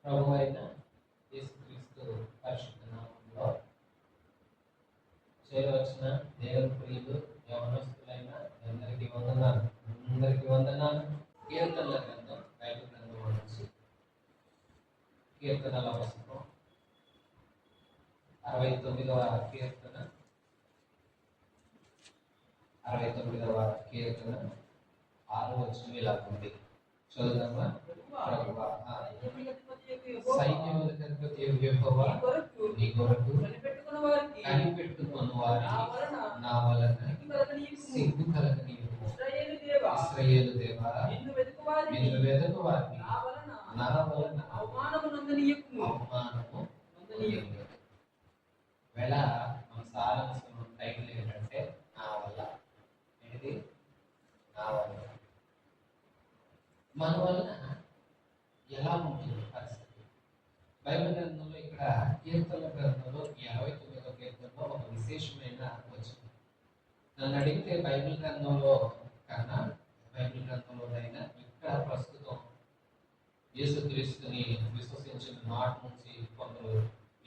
ప్రభు అయిన యేసుక్రీస్తు పరిశుద్ధ నామములో చేరవచ్చిన దేవుని ప్రియులు యవనస్తులైన అందరికీ వందనాలు. కీర్తనల గ్రంథం బైబిల్ గ్రంథం నుంచి కీర్తనల పుస్తకం 69వ కీర్తన 6వ వచనం ఇలా ఉంది. చదువుదామా? ప్రభువా, సైన్యములకు అధిపతి యెహోవా నీ కొరకు కనిపెట్టుకుని వారి నా వలన సిగ్గు కలగనీయము. ఇశ్రాయేలు దేవా, నిన్ను వెతుకు వారిని నా వలన అవమానము నొందనీయకుము. వేళ మన సారాంశం టైటిల్ ఏంటంటే నా వల్ల. ఏంటి? నా వల్ల. మన వలన ఎలా ఉంటుంది పరిస్థితి? బైబిల్ గ్రంథంలో ఇక్కడ కీర్తనల గ్రంథంలో 59వ కీర్తనలో ఒక విశేషమైన వచనం. నన్ను అడిగితే బైబిల్ గ్రంథంలో కన్నా బైబిల్ గ్రంథంలోనైనా ఇక్కడ ప్రస్తుతం యేసుక్రీస్తుని విశ్వసించిన నాటి నుంచి కొందరు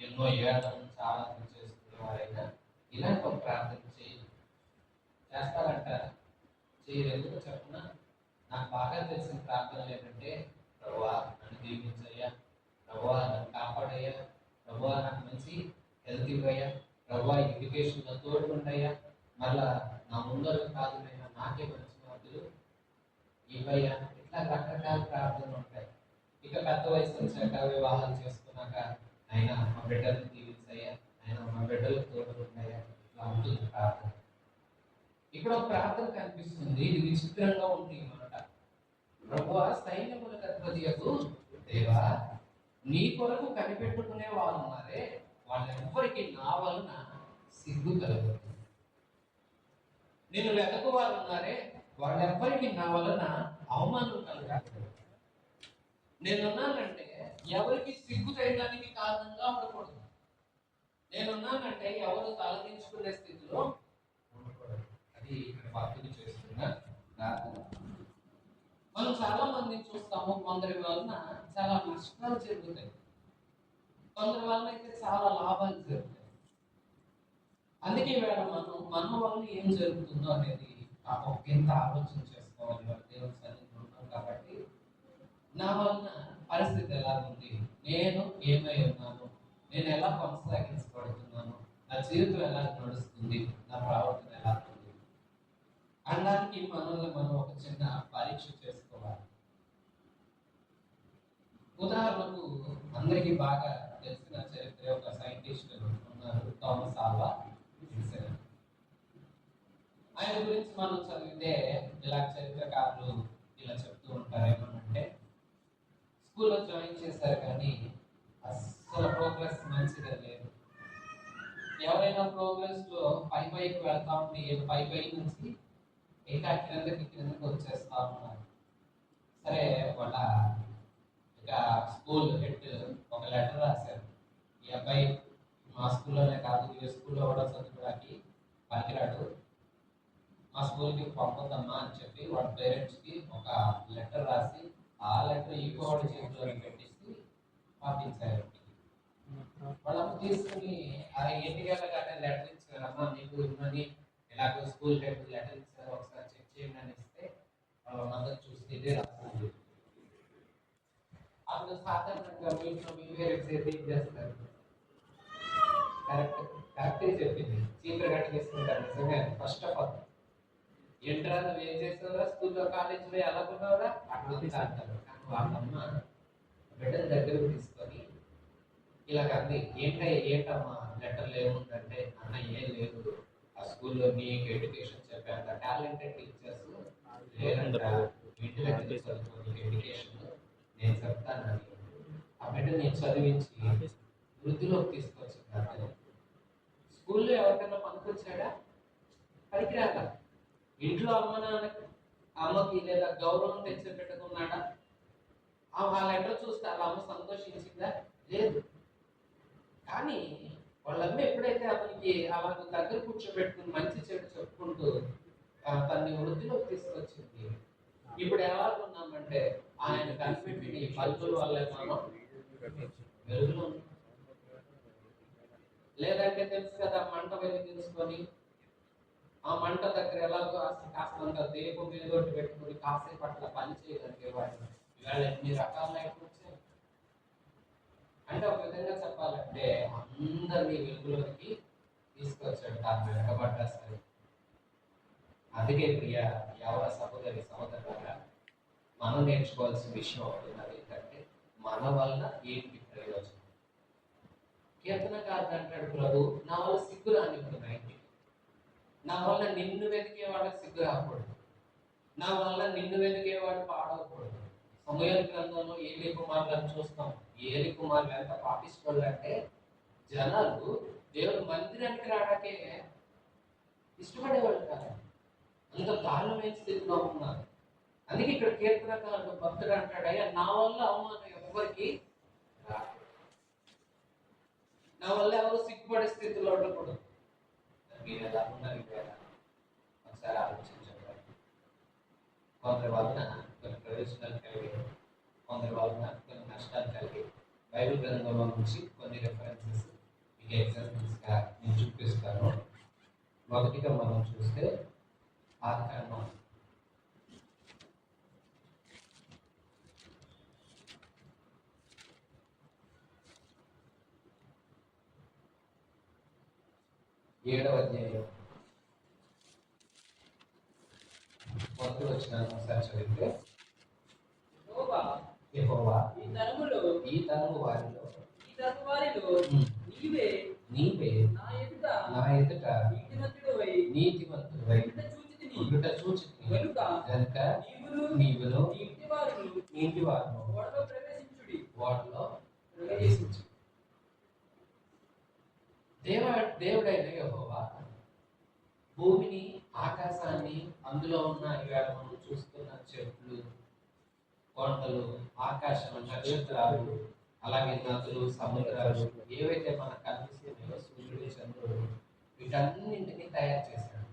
ఎన్నో ఏళ్ల నుంచి ఆరాధన చేసుకునే వారైనా ఇలాంటి ఒక ప్రార్థన చేస్తారంట. చేయలేదు చెప్పిన నాకు బాగా తెలిసిన ప్రార్థనలు ఏంటంటే, ప్రభువా నన్ను దీవించయ్యా, ప్రభువా నన్ను కాపాడయ్యా, ప్రభువా నాకు మంచి హెల్త్ ఇవ్వయ్యా, ప్రభువా ఎడ్యుకేషన్లో తోడుకుంటాయ్యా, మళ్ళా నా ముందర కాదు నేను నాకే మంచి మార్కులు ఇవ్వయ్యా. ఇట్లా రకరకాల ప్రార్థనలు ఉంటాయి. ఇక పెద్ద వయసు వచ్చాక వివాహాలు చేసుకున్నాక అయినా మా బిడ్డలను దీవించయ్యా, అయినా మా బిడ్డలకు తోడుకుంటాయా, ఇట్లా ఉంటుంది ప్రార్థన. ఇక్కడ ఒక ప్రార్థన కనిపిస్తుంది. ఇది విచిత్రంగా ఉంది అన్నమాట. ప్రభువా, సైన్యములకు అధిపతియగు దేవా, నీ కొరకు కనిపెట్టుకునే వాళ్ళు ఉన్నారే, వాళ్ళెవ్వరికి నా వలన సిగ్గు కలుగుతుంది. నిన్ను వెతకు వారు ఉన్నారే, వాళ్ళెవ్వరికి నా వలన అవమానం కలుగుతుంది. నేనున్నానంటే ఎవరికి సిగ్గు చేయడానికి కారణంగా ఉండకూడదు. నేనున్నానంటే ఎవరు తలదించుకునే స్థితిలో ఉండకూడదు. అది ఇక్కడ భక్తులు చేస్తున్న ప్రార్థన. మనం చాలా మందిని చూస్తాము. కొందరి వలన చాలా నష్టాలు జరుగుతాయి, కొందరి వలన అయితే చాలా లాభాలు జరుగుతాయి. అందుకే వేళ మన వలన ఏం జరుగుతుందో అనేది ఎంత ఆలోచన చేసుకోవాలి. దేవుని సన్నిధిలో ఉన్నాం కాబట్టి నా వలన పరిస్థితి ఎలా ఉంది, నేను ఏమై ఉన్నాను, నేను ఎలా కొనసాగించబడుతున్నాను, నా జీవితం ఎలా నడుస్తుంది, నా ప్రవర్తన ఎలా ఉంది అనడానికి మనల్ని మనం ఒక చిన్న పరీక్ష చేసుకోవాలి. ఉదాహరణకు అందరికీ బాగా తెలిసిన చరిత్ర ఒక సైంటిస్ట్ ఉన్నారు, థామస్ ఆల్వా ఎడిసన్. ఆయన గురించి మనం చదివితే ఇలా చరిత్రకారులు ఇలా చెప్తూ ఉంటారు. ఏమనంటే, స్కూల్లో జాయిన్ చేశారు కానీ అస్సలు ప్రోగ్రెస్ మంచిగా లేదు. ఎవరైనా ప్రోగ్రెస్ లో పైకి వెళ్తా ఉంటే పై నుంచి ఇంకా కిందకి వచ్చేస్తా ఉన్నారు. సరే, వాళ్ళ ఇక స్కూల్ హెడ్ ఒక లెటర్ రాశారు. ఈ అబ్బాయి మా స్కూల్లోనే కాదు, ఏ స్కూల్లో కూడా చదువుకోవడానికి పనికిరాడు, మా స్కూల్కి పంపుదమ్మా అని చెప్పి వాళ్ళ పేరెంట్స్కి ఒక లెటర్ రాసి ఆ లెటర్ ఈ కోడి చేతిలో పెట్టేసి పంపించారు. వాళ్ళమ్మ తీసుకుని ఇంటికి వెళ్ళగానే లెటర్ ఇచ్చారమ్మా, నీకు ఇమ్మని ఎలాగో స్కూల్ హెడ్ లెటర్ ఇచ్చారు, ఒకసారి చెక్ చేయండి అని ఇస్తే వాళ్ళ మదర్ చూసి ఇదే రాస్తుంది. అప్పుడు సాధారణంగా వీటిలో మీరు ఏం చేస్తారు? కరెక్టే చెప్పింది, చీపురు గట్టి తీసుకుంటారు. నిజంగా ఫస్ట్ ఆఫ్ ఆల్ ఏంట్రా నువ్వు ఏం చేస్తావురా, స్కూల్లో కాలేజీలో ఎలా ఉన్నావురా అక్కడ అంటారు. కానీ వాళ్ళమ్మ బిడ్డల దగ్గరకు తీసుకొని ఇలాగ అంది, ఏంటమ్మా లెటర్లు ఏముందంటే, అన్న ఏం లేదు, ఆ స్కూల్లో నీకు ఎడ్యుకేషన్ చెప్పేంత టాలెంటెడ్ టీచర్స్ లేరంట, ఇంటి దగ్గర చదువుకో, నీకు ఎడ్యుకేషన్ నేను చెప్తానని ఆ బిడ్డ నేను చదివించి వృద్ధిలోకి తీసుకొచ్చింది. స్కూల్లో ఎవరికైనా పనికొచ్చాడా? పనికిరాక. ఇంట్లో అమ్మకి లేదా గౌరవం తెచ్చి పెట్టుకున్నాడా? ఆ లెటర్ చూస్తే వాళ్ళ అమ్మ సంతోషించిందా? లేదు. కానీ వాళ్ళమ్మ ఎప్పుడైతే అతనికి వాళ్ళ దగ్గర కూర్చోబెట్టుకుని మంచి చెడు చెప్పుకుంటూ తన్ని వృద్ధిలోకి తీసుకొచ్చింది, ఇప్పుడు ఎలా ఉన్నామంటే ఆయన కనిపెట్టిన ఈ పలుకుల వల్ల మనం వెలుగులో ఉంది. లేదంటే తెలుసు కదా, మంట వెలిగించుకొని ఆ మంట దగ్గర ఎలాగో కాస్తంత దీపం మీద పెట్టుకుని కాసేపు అట్లా పని చేయగలిగేవాడు. ఇవాళ ఎన్ని రకాల లైట్లు వచ్చాయి. అంటే ఒక విధంగా చెప్పాలంటే అందరినీ వెలుగులోకి తీసుకొచ్చాడు తాను వెనకబడ్డా సరే. అందుకే ప్రియ ఎవర సహోదరి సహోదరులారా, మనం నేర్చుకోవాల్సిన విషయం అవుతుంది. అదేంటంటే మన వల్ల ఏంటి ప్రయోజనం. కీర్తనకారుడు అంటాడు, ప్రభు నా వల్ల సిగ్గు రానివ్వదు, నా వల్ల నిన్ను వెతికేవాడు సిగ్గు రాకూడదు, నా వల్ల నిన్ను వెతికేవాడు పాడవకూడదు. సమూయేలు గ్రంథంలో ఏలి కుమారులను చూస్తాం. ఏలి కుమారులు ఎంత పాపిస్తోళ్ళు అంటే జనాలు దేవుని మందిరానికి రావడానికే ఇష్టపడేవాళ్ళు కాదు, అంత దారుణమైన స్థితిలో ఉన్నారు. అందుకే ఇక్కడ కీర్తనకారుడు భక్తుడు అంటాడు, అయ్యా నా వల్ల అవమానం ఎవరికి రాకూడదు, నా వల్ల ఎవరు సిగ్గుపడే స్థితిలో ఉండకూడదు. మీరు ఎలా ఉన్నారు ఒకసారి ఆలోచించండి. కొందరి వలన కొన్ని ప్రయోజనాలు కలిగి, కొందరి వలన కొన్ని నష్టాలు కలిగి, బైబిల్ గ్రంథంలో నుంచి కొన్ని రెఫరెన్సెస్ మీకు ఎగ్జాంపుల్స్ గా నేను చూపిస్తాను. మొదటిగా మనం చూస్తే ఆదికాండం 7వ అధ్యాయం 1వ వచనం ఒకసారి చదివితే, యెహోవా ఈ తరము వారిలో నీవే నా ఎదుట నీతిమంతుడవై ఉండుట చూచితిని గనుక నీవును నీ ఇంటి వారును వాటిలో ప్రవేశించు. దేవుడైన యెహోవా భూమిని, ఆకాశాన్ని, అందులో ఉన్న ఇవాళ మనం చూస్తున్న చెట్లు, కొండలు, ఆకాశం, నక్షత్రాలు, అలాగే నదులు, సముద్రాలు, ఏవైతే మనకు కనిపిస్తున్నాయో సూర్యుడు, చంద్రుడు, వీటన్నింటినీ తయారు చేశాడు.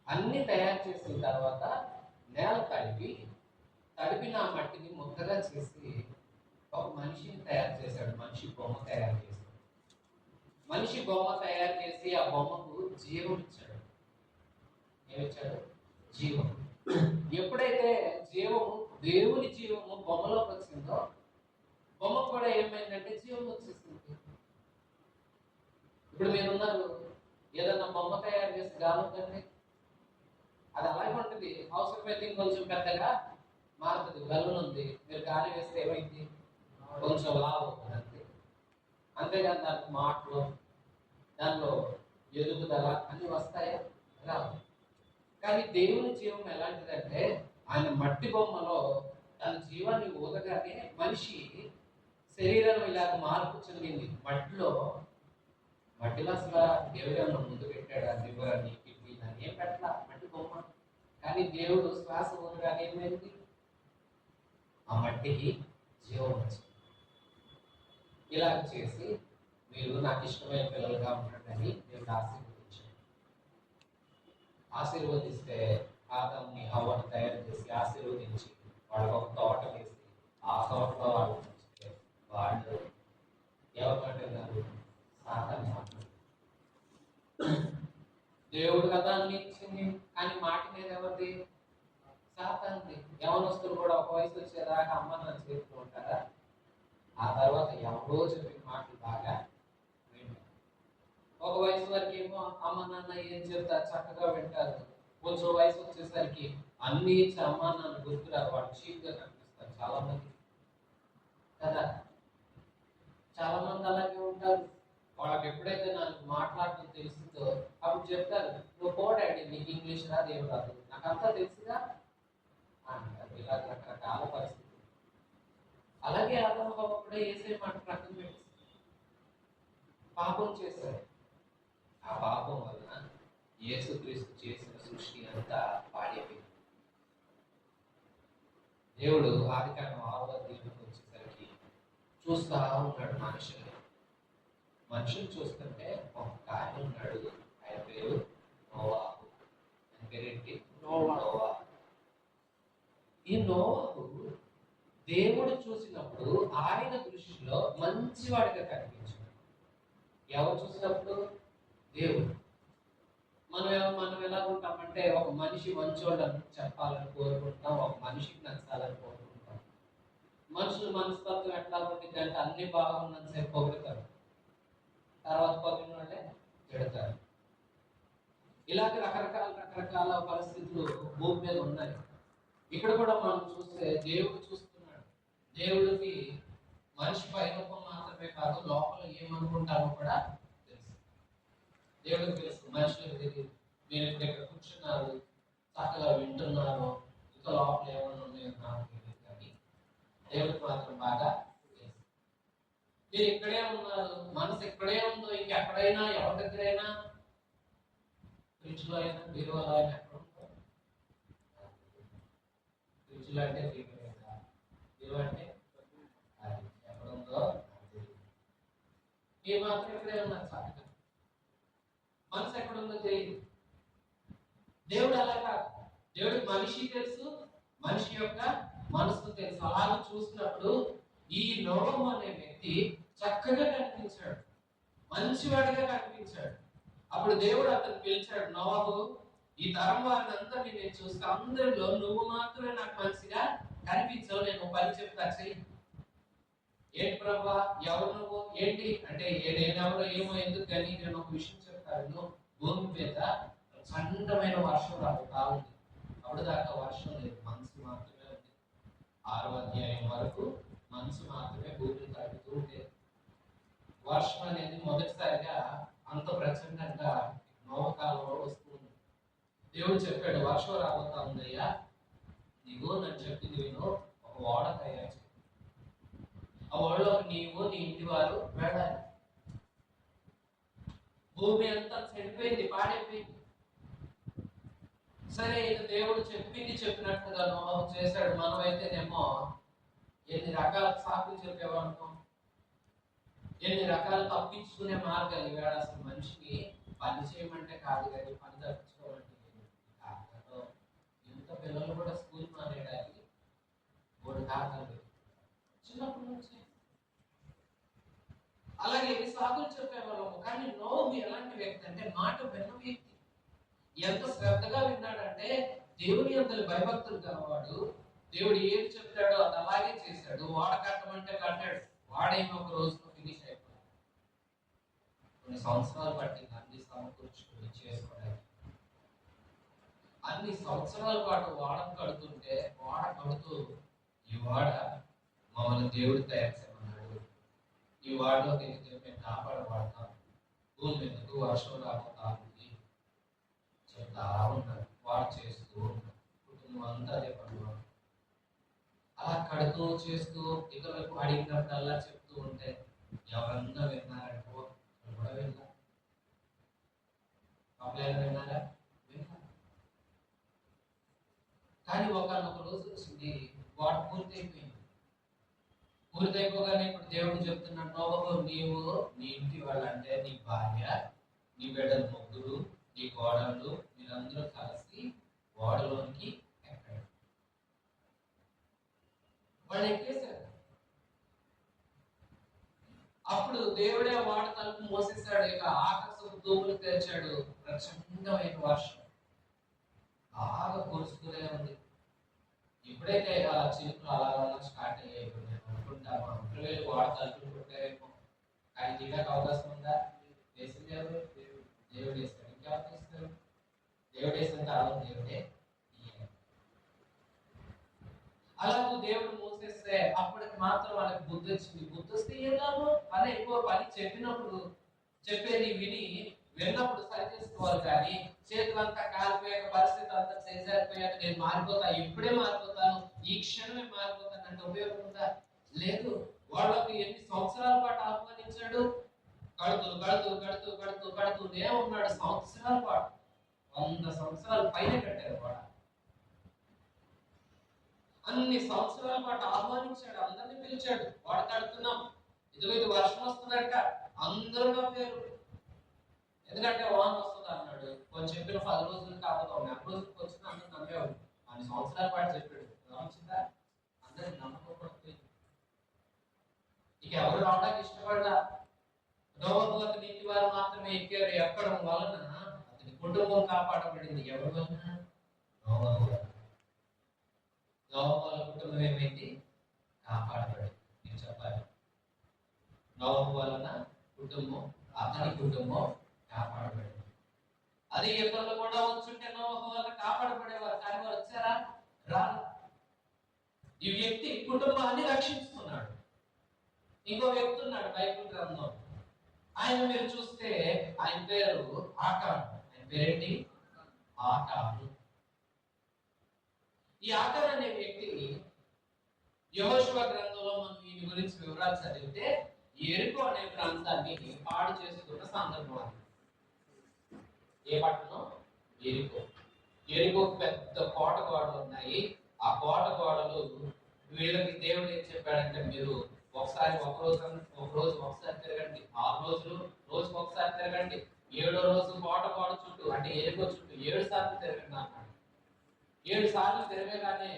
అన్ని తయారు చేసిన తర్వాత నేల తడిపిన ఆ మట్టిని ముద్దగా చేసి ఒక మనిషిని తయారు చేశాడు. మనిషి బొమ్మ తయారు చేశాడు. మనిషి బొమ్మ తయారు చేసి ఆ బొమ్మకు జీవం ఇచ్చాడు. ఏమిచ్చాడు? జీవం. ఎప్పుడైతే జీవము, దేవుని జీవము బొమ్మలోకి వచ్చిందో, బొమ్మ కూడా ఏమైందంటే జీవం వచ్చేసింది. ఇప్పుడు మీరున్నారు, ఏదన్నా బొమ్మ తయారు చేసి గాలుందండి, అది అలాగే ఉంటుంది. అవసరమైతే కొంచెం పెద్దగా మారుతుంది. బెలూన్ ఉంది, మీరు గాలి వేస్తే ఏమైంది? కొంచెం లావు అవుతుంది అంతే. అంతేగాని దానికి మాటలు, దానిలో ఎదుగుదల అన్ని వస్తాయా? రావు. కానీ దేవుని జీవం ఎలాంటిదంటే, ఆయన మట్టి బొమ్మలో తన జీవాన్ని ఊదగానే మనిషి శరీరం ఇలాగ మార్పు చెందింది. మట్టిలో అసలు దేవుడు ముందు పెట్టాడు లివరాన్ని, కిడ్నీని ఏం పెట్టలా, మట్టి బొమ్మ. కానీ దేవుడు శ్వాస ఊదగానే ఏమైంది? ఆ మట్టికి జీవం వచ్చింది. ఇలా చేసి మీరు నాకు ఇష్టమైన పిల్లలుగా ఉండండి దేవుడు ఆశీర్వదిస్తే ఆదాంని హవ్వను తయారు చేసి ఆశీర్వదించి వాళ్ళకి ఒక తోట వేసి ఆ తోటలో వాళ్ళు ఎవరు మాట్లాడారు? సాతాను మాట్లాడారు. దేవుడు కదా అన్ని ఇచ్చింది, కానీ మాట మీద ఎవరిది? సాతానుది. యవనస్తులు కూడా ఒక వయసు వచ్చేదాకా అమ్మ నన్ను చేస్తూ ఉంటారా? ఆ తర్వాత ఎవరో చెప్పిన మాటలు బాగా వింటారు. ఒక వయసు వరకు ఏమో అమ్మ నాన్న ఏం చెప్తారు చక్కగా వింటారు. కొంచెం వయసు వచ్చేసరికి అన్ని ఇచ్చి అమ్మ నాన్న గుర్తురారు, వాళ్ళు చీప్ గా కనిపిస్తారు చాలా మంది కదా. చాలా మంది అలాగే ఉంటారు. వాళ్ళకి ఎప్పుడైతే నాకు మాట్లాడటం తెలుస్తుందో అప్పుడు చెప్తారు, నువ్వు పోడాడి, నీకు ఇంగ్లీష్ రాదు, ఏం రాదు, నాకు అంతా తెలుసుగా అంటారు. ఇలా రకరకాల పరిస్థితులు. అలాగే ఆదాము హవ్వ కూడా యేసే మాట ప్రక్కన పెట్టి పాపం చేశారు. ఆ పాపం వలన యేసుక్రీస్తు చేసిన సృష్టి అంతా పాడైపోయింది. దేవుడు ఆదికాండం 6వ అధ్యాయంలోకి వచ్చేసరికి చూస్తా ఉన్నాడు మనుషులు చూస్తుంటే ఒక ఆయన ఉన్నాడు, ఆయన పేరు నోవాహు. ఆయన పేరేంటి? నోవాహు. ఈ నోవాహు దేవుడు చూసినప్పుడు ఆయన దృష్టిలో మంచివాడిగా కనిపించాడు. ఎవరు చూసినప్పుడు? దేవుడు. మనం ఎలా ఉంటామంటే, ఒక మనిషి మంచోళ్ళని చెప్పాలని కోరుకుంటాం, ఒక మనిషికి నచ్చాలని కోరుకుంటాం. మనుషుల మనస్తత్వం ఎట్లా ఉంటుంది అంటే, అన్ని బాగున్నంతసేపు పొగుడుతారు, తర్వాత పొగిడిన వాళ్ళే తిడతారు. ఇలాంటి రకరకాల పరిస్థితులు భూమి మీద ఉన్నాయి. ఇక్కడ కూడా మనం చూస్తే దేవుడు చూస్తున్నాడు. దేవుడికి మనిషి పైరూపం మాత్రమే కాదు, లోపల ఏమనుకుంటారో కూడా తెలుసు. దేవుడికి తెలుసు, మనుషులకు తెలియదు. మీరు ఇక్కడ కూర్చున్నారు, చక్కగా వింటున్నారు, ఇంకా లోపల ఏమన్నా ఉన్నాయో నాకు తెలియదు, కానీ దేవుడికి మాత్రం బాగా తెలుసు. మీరు ఇక్కడే ఉన్నారు, మనసు ఎక్కడే ఉందో, ఇంకెక్కడైనా ఎవరి దగ్గరైనా, ఫ్రిడ్జ్లో అయినా, బీరువాలో అయినా, ఎక్కడ ఉందో. ఫ్రిడ్జ్లో అంటే బీరువా అంటే అది ఎక్కడ ఉందో ఏ మాత్రం ఇక్కడే ఉన్నారు చక్కగా. మనసు ఎక్కడ ఉందో తెలియదు. దేవుడు అలా కాదు. దేవుడికి మనిషి తెలుసు, మనిషి యొక్క మనసు తెలుసు. అలాగే చూసినప్పుడు ఈ నోవహు అనే వ్యక్తి చక్కగా కనిపించాడు, మంచివాడిగా కనిపించాడు. అప్పుడు దేవుడు అతను పిలిచాడు, నోవహు, ఈ తరం వారిని అందరినీ నేను చూస్తే అందరిలో నువ్వు మాత్రమే నాకు మనిషిగా కనిపించవు, నేను పని చెప్తా, చెయ్యి. ఏంటి ప్రభా, ఎవరు నువ్వు, ఏంటి అంటే, నేనెవరో ఏమో ఎందుకు, కానీ నేను ఒక విషయం చెప్తాను. భూమి మీద ప్రచండమైన వర్షం రాబోతా ఉంది. అప్పుడు దాకా వర్షం లేదు, మనసు మాత్రమే ఉంది. 6వ అధ్యాయం వరకు మనసు మాత్రమే భూమిని తగ్గుతూ ఉండేది. వర్షం అనేది మొదటిసారిగా అంత ప్రచండంగా నోవహు కాలంలో వస్తుంది. దేవుడు చెప్పాడు, వర్షం రాబోతా ఉందయ్యా, నీవు నన్ను చెప్పింది విను, ఒక ఓడ తయారు చేయి. ఆ ఓడలో నీవు నీ ఇంటి వారు వెళ్ళాలి. భూమి అంతా చెడిపోయింది, పాడైపోయింది. సరే, ఇక దేవుడు చెప్పినట్టుగా నోవహు చేశాడు. మనమైతేనేమో ఎన్ని రకాల సాకులు చెప్పేవాళ్ళం, ఎన్ని రకాలు తప్పించుకునే మార్గాలు. ఇవాళ అసలు మనిషిని పని చేయమంటే కాదు, కానీ పని తప్పించుకోవాలంటే ఇంత పిల్లలు కూడా స్కూల్ మానేయడానికి 3 కారణాలు చిన్నప్పటి నుంచి. అలాగే ఎన్ని సాకులు చెప్పేవాళ్ళము. కానీ నోవహు ఎలాంటి వ్యక్తి అంటే, మాట విన్న వ్యక్తి. ఎంత శ్రద్ధగా విన్నాడంటే, దేవుని యందు భయభక్తులు గలవాడు. దేవుడు ఏది చెప్తాడో అది అలాగే చేశాడు. వాడ కట్టమంటే కట్టాడు. వాడేమో ఒక రోజులో ఫినిష్ అయిపోయాడు. కొన్ని సంవత్సరాలు పట్టింది అన్ని సమకూర్చుకుని చేసుకోవడానికి. అన్ని సంవత్సరాల పాటు వాడ కడుతుంటే, వాడ కడుతూ, ఈ వాడ మమ్మల్ని దేవుడు తయారు చేయమన్నాడు, ఈ వాడలో దిగితే మేము కాపాడబడతాం, భూమి ఎందుకు వర్షం రాబోతా ఉంది చెప్తా ఉన్నారు. వాడు చేస్తూ ఉన్నారు, కుటుంబం అంతా అదే పనులు. అలా కడుతూ చేస్తూ ఇతరులకు అడిగినప్పుడల్లా చెప్తూ ఉంటే ఎవరన్నా విన్నారంటే కూడా విన్నా. అప్పుడైనా విన్నారా? విన్నా. కానీ ఒకనొక రోజు వచ్చింది, వాడు పూర్తయిపోయింది. పూర్తయిపోగానే ఇప్పుడు దేవుడు చెప్తున్నాడు, నోవహు, నీవు నీ ఇంటి వాళ్ళంటే నీ భార్య, నీ బిడ్డలు 3, నీ కోడళ్ళు, మీరందరూ కలిసి ఓడలోనికి ఎక్కండి. వాళ్ళు ఎక్కేశారు. అప్పుడు దేవుడే వాడ తలుపు మోసేశాడు. ఇక ఆకాశం తూములు తెరిచాడు. ప్రచండమైన వర్షం బాగా కురుస్తూనే ఉంది. ఇప్పుడైతే ఆ చిలుకలు అలా స్టార్ట్ అయ్యాయి. నేను అనుకుంటాను, అంతర్వేలు వాడ తలుపులు కొట్టారేమో, కానీ దిగడానికి అవకాశం ఉందా? వేసింది ఎవరు? దేవుడు వేస్తాడు. ఇంకెవరు చేస్తారు? దేవుడు వేసిన తర్వాత దేవుడే. అలాగే దేవుడు మోసేస్తే అప్పటికి మాత్రం వాళ్ళకి బుద్ధి వచ్చింది. బుద్ధి వస్తే ఏం లాభం? అదే ఎక్కువ పని చెప్పినప్పుడు చెప్పేది విని విన్నప్పుడు సరి చేసుకోవాలి. కానీ చేతులంతా కాలిపోయాక, పరిస్థితి అంతా చేజారిపోయాక నేను మారిపోతా, ఇప్పుడే మారిపోతాను, ఈ క్షణమే మారిపోతాను అంటే ఉపయోగం ఉందా? లేదు. వాళ్ళకి ఎన్ని సంవత్సరాల పాటు ఆహ్వానించాడు. కడుతూనే ఉన్నాడు సంవత్సరాల పాటు. 100 సంవత్సరాల పైన కట్టారు వాడ. అన్ని సంవత్సరాల పాటు ఆహ్వానించాడు, అందరినీ పిలిచాడు. వాడు కడుతున్నాం, ఇది వర్షం వస్తుందంట, అందరూ నవ్వారు. ఎందుకంటే వాన వస్తుంది అన్నాడు. కొంచెం చెప్పిన 10 రోజులు కాకపోతే 1 రోజులకు వచ్చిన అందరూ నమ్మేవాడు. 10 సంవత్సరాల పాటు చెప్పాడు, వచ్చిందా? అందరికి నమ్మకం. పుడుతుంది. ఇక ఎవరు రావడానికి ఇష్టపడలా. నోవహు అతని ఇంటి వారు మాత్రమే ఎక్కారు. ఎక్కడం వలన అతని కుటుంబం కాపాడబడింది. ఎవరి వలన? నోవహు వలన. నోవహు వాళ్ళ కుటుంబం ఏమైంది? కాపాడబడింది. నేను చెప్పాలి, నోవహు వలన కుటుంబం, అతని కుటుంబం కాపాడబడింది. అదే ఇతరులు కూడా వచ్చుంటే నోవహు వలన కాపాడబడేవారు. కానీ వారు వచ్చారా? రాదు. ఈ వ్యక్తి కుటుంబాన్ని రక్షిస్తున్నాడు. ఇంకో వ్యక్తి ఉన్నాడు బైబిల్ గ్రంథంలో. ఆయన మీరు చూస్తే ఆయన పేరు ఆకాను. ఆయన పేరేంటి? ఆకాను. ఈ ఆకాను అనే వ్యక్తి యెహోషువ గ్రంథంలో మనం ఈయన గురించి వివరాలు చదివితే యెరికో అనే ప్రాంతాన్ని పాడు చేసుకున్న సందర్భం. ఏ పట్టణం? యెరికో. యెరికోకు పెద్ద కోట గోడలు ఉన్నాయి. ఆ కోట గోడలు వీళ్ళకి దేవుడు ఏం చెప్పాడంటే, మీరు ఒకసారి ఒక రోజు ఒకసారి తిరగండి, 6 రోజులు రోజుకు ఒకసారి తిరగండి, 7వ రోజు కోట గోడ చుట్టూ అంటే యెరికో చుట్టూ 7 సార్లు తిరగండి అన్నాడు. 7 సార్లు తిరగగానే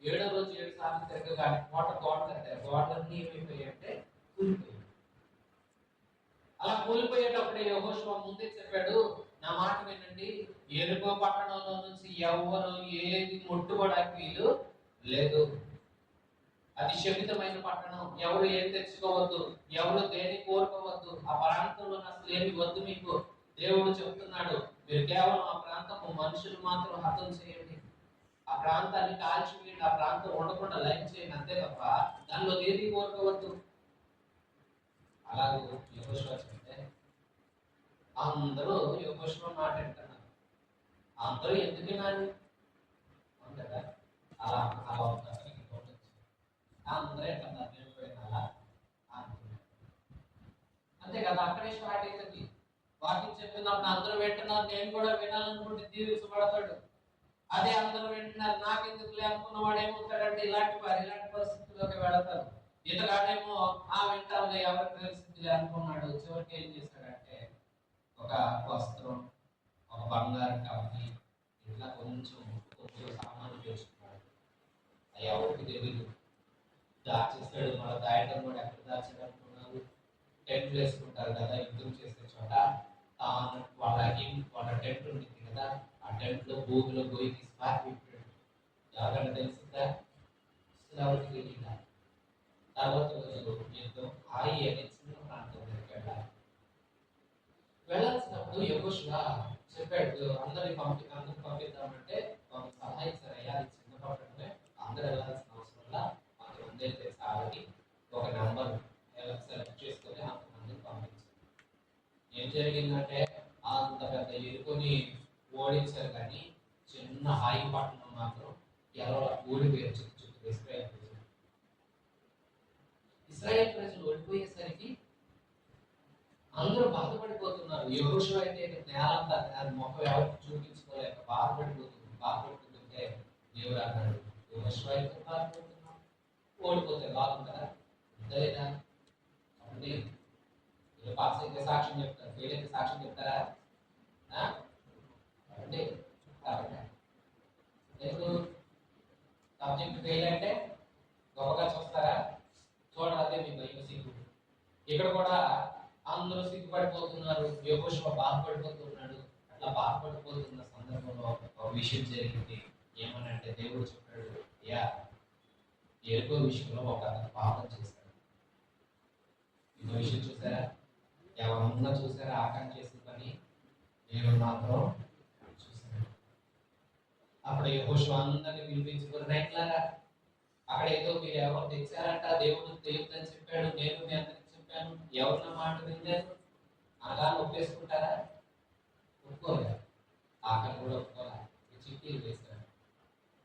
7వ రోజు 7 సార్లు తిరగగానే గోడలన్నీ ఏమైపోయాయంటే కూలిపోయాయి. అలా కూలిపోయేటప్పుడు యెహోషువ ముందే చెప్పాడు, నా మాట వినండి, యెరికో పట్టణంలో నుంచి ఎవరు ఏది ముట్టుకోవడానికి వీలు లేదు. అది శపితమైన పట్టణం. ఎవరు ఏం తెచ్చుకోవద్దు, ఎవరు దేని కోరుకోవద్దు. ఆ ప్రాంతంలో అసలు ఏమి వద్దు మీకు. దేవుడు చెప్తున్నాడు, మీరు కేవలం ఆ ప్రాంతపు మనుషులు మాత్రం హతం చేయండి, ఆ ప్రాంతాన్ని కాల్చివేయండి, ఆ ప్రాంతం ఉండకుండా లైన్ చేయండి, అంతే తప్ప దానిలో ఏది కోరుకోవద్దు. అలాగే యెహోషువ చెప్తే అందరూ యెహోషువ మాట వింటున్నారు. అందరూ ఎందుకు వినాలి కదా? అలా అలా అందరూ ఎట్లా అంతే కదా. అక్కడే స్టార్ట్ అవుతుంది. వాక్యం చెప్తున్నప్పుడు అందరూ వింటున్నారు, నేను కూడా వినాలనుకుంటే దీవించబడతాడు. అదే అందరూ వింటున్నారు, నాకెందుకులే అనుకున్న వాడు ఏమవుతాడంటే ఇలాంటి పరిస్థితుల్లోకి వెళతారు. ఇతగాడేమో వింటాలే ఎవరికి తెలిసిందిలే అనుకున్నాడు. చివరికి ఏం చేశాడంటే ఒక వస్త్రం, ఒక బంగారు కవ్వి, ఇట్లా కొంచెం సామాన్లు తెచ్చుకున్నాడు. ఎవరికి తెలియదు. దాచేస్తాడు. మన దాయటం కూడా ఎక్కడ దాచాడు అనుకున్నారు? టెంట్ వేసుకుంటారు కదా యుద్ధం చేసే చోట. వాళ్ళ టెంట్ ఉంటుంది కదా, ఆ టెంట్ లో భూమిలో పోయి తీసి పారిపోయాడు. ఎవరైనా తెలిసిందా? ఎవరికి తెలియదా? తర్వాత రోజు యుద్ధం హాయి అనే చిన్న ప్రాంతం వెళ్ళాలి. వెళ్ళాల్సినప్పుడు యెహోషువ చెప్పాడు, అందరిని పంపిద్దామంటే సలహా ఇచ్చారు, అయ్యా అది చిన్న పట్టణమే, అందరూ వెళ్ళాల్సిన అవసరంలా అంతమంది అయితే చాలని ఒక నెంబర్ సెలెక్ట్ చేసుకొని అంతమందిని పంపించారు. ఏం జరిగిందంటే అంత పెద్ద ఎరుకొని ఓడించారు, కానీ చిన్న హాయి పట్టణం మాత్రం ఎవరో ఓడిపోయారు. చుట్టూ ఇశ్రాయేల్ ప్రజలు ఓడిపోయేసరికి అందరూ బాధపడిపోతున్నారు. యెహోషువ అయితే నేలంతా మొక్క ఎవరికి చూపించుకోలేక బాధపడిపోతుంటే దేవుడు అన్నాడు, యెహోషువ అయితే బాధపడుతున్నాం, ఓడిపోతే బాగుంటుందా? లేదా అండి? మీరు పాస్ అయితే సాక్ష్యం చెప్తారు, ఫెయిల్ అయితే సాక్ష్యం చెప్తారా? అంటే సబ్జెక్ట్ ఫెయిల్ అంటే గొప్పగా చూస్తారా? చూడరు. అదే మీ భయం, సిగ్గు. ఇక్కడ కూడా అందరూ సిగ్గుపడిపోతున్నారు, యెహోషువ బాధపడిపోతున్నాడు. అట్లా బాధపడిపోతున్న సందర్భంలో ఒక విషయం జరిగింది. ఏమనంటే దేవుడు చెప్పాడు, యెరికో విషయంలో ఒక అతను పాపం చేశాడు. ఇంకో విషయం చూసారా? ఎవరన్నా చూసారా ఆకాంక్ష చేసిన పని? దేవుడు మాత్రం చూశాడు. అప్పుడు యెహోషువ అందరినీ పిలిపించుకుని, రైట్లారా అక్కడ ఏదో మీరు ఎవరు తెచ్చారంట, దేవుడు తెలియదని చెప్పాడు, నేను మీ అందరికి చెప్పాను, ఎవరు నా మాట వినలేదు అలా ఒప్పేసుకుంటారా? ఒప్పుకోలే. ఆకలి కూడా ఒప్పుకోలే. చిట్టీలు వేశారు.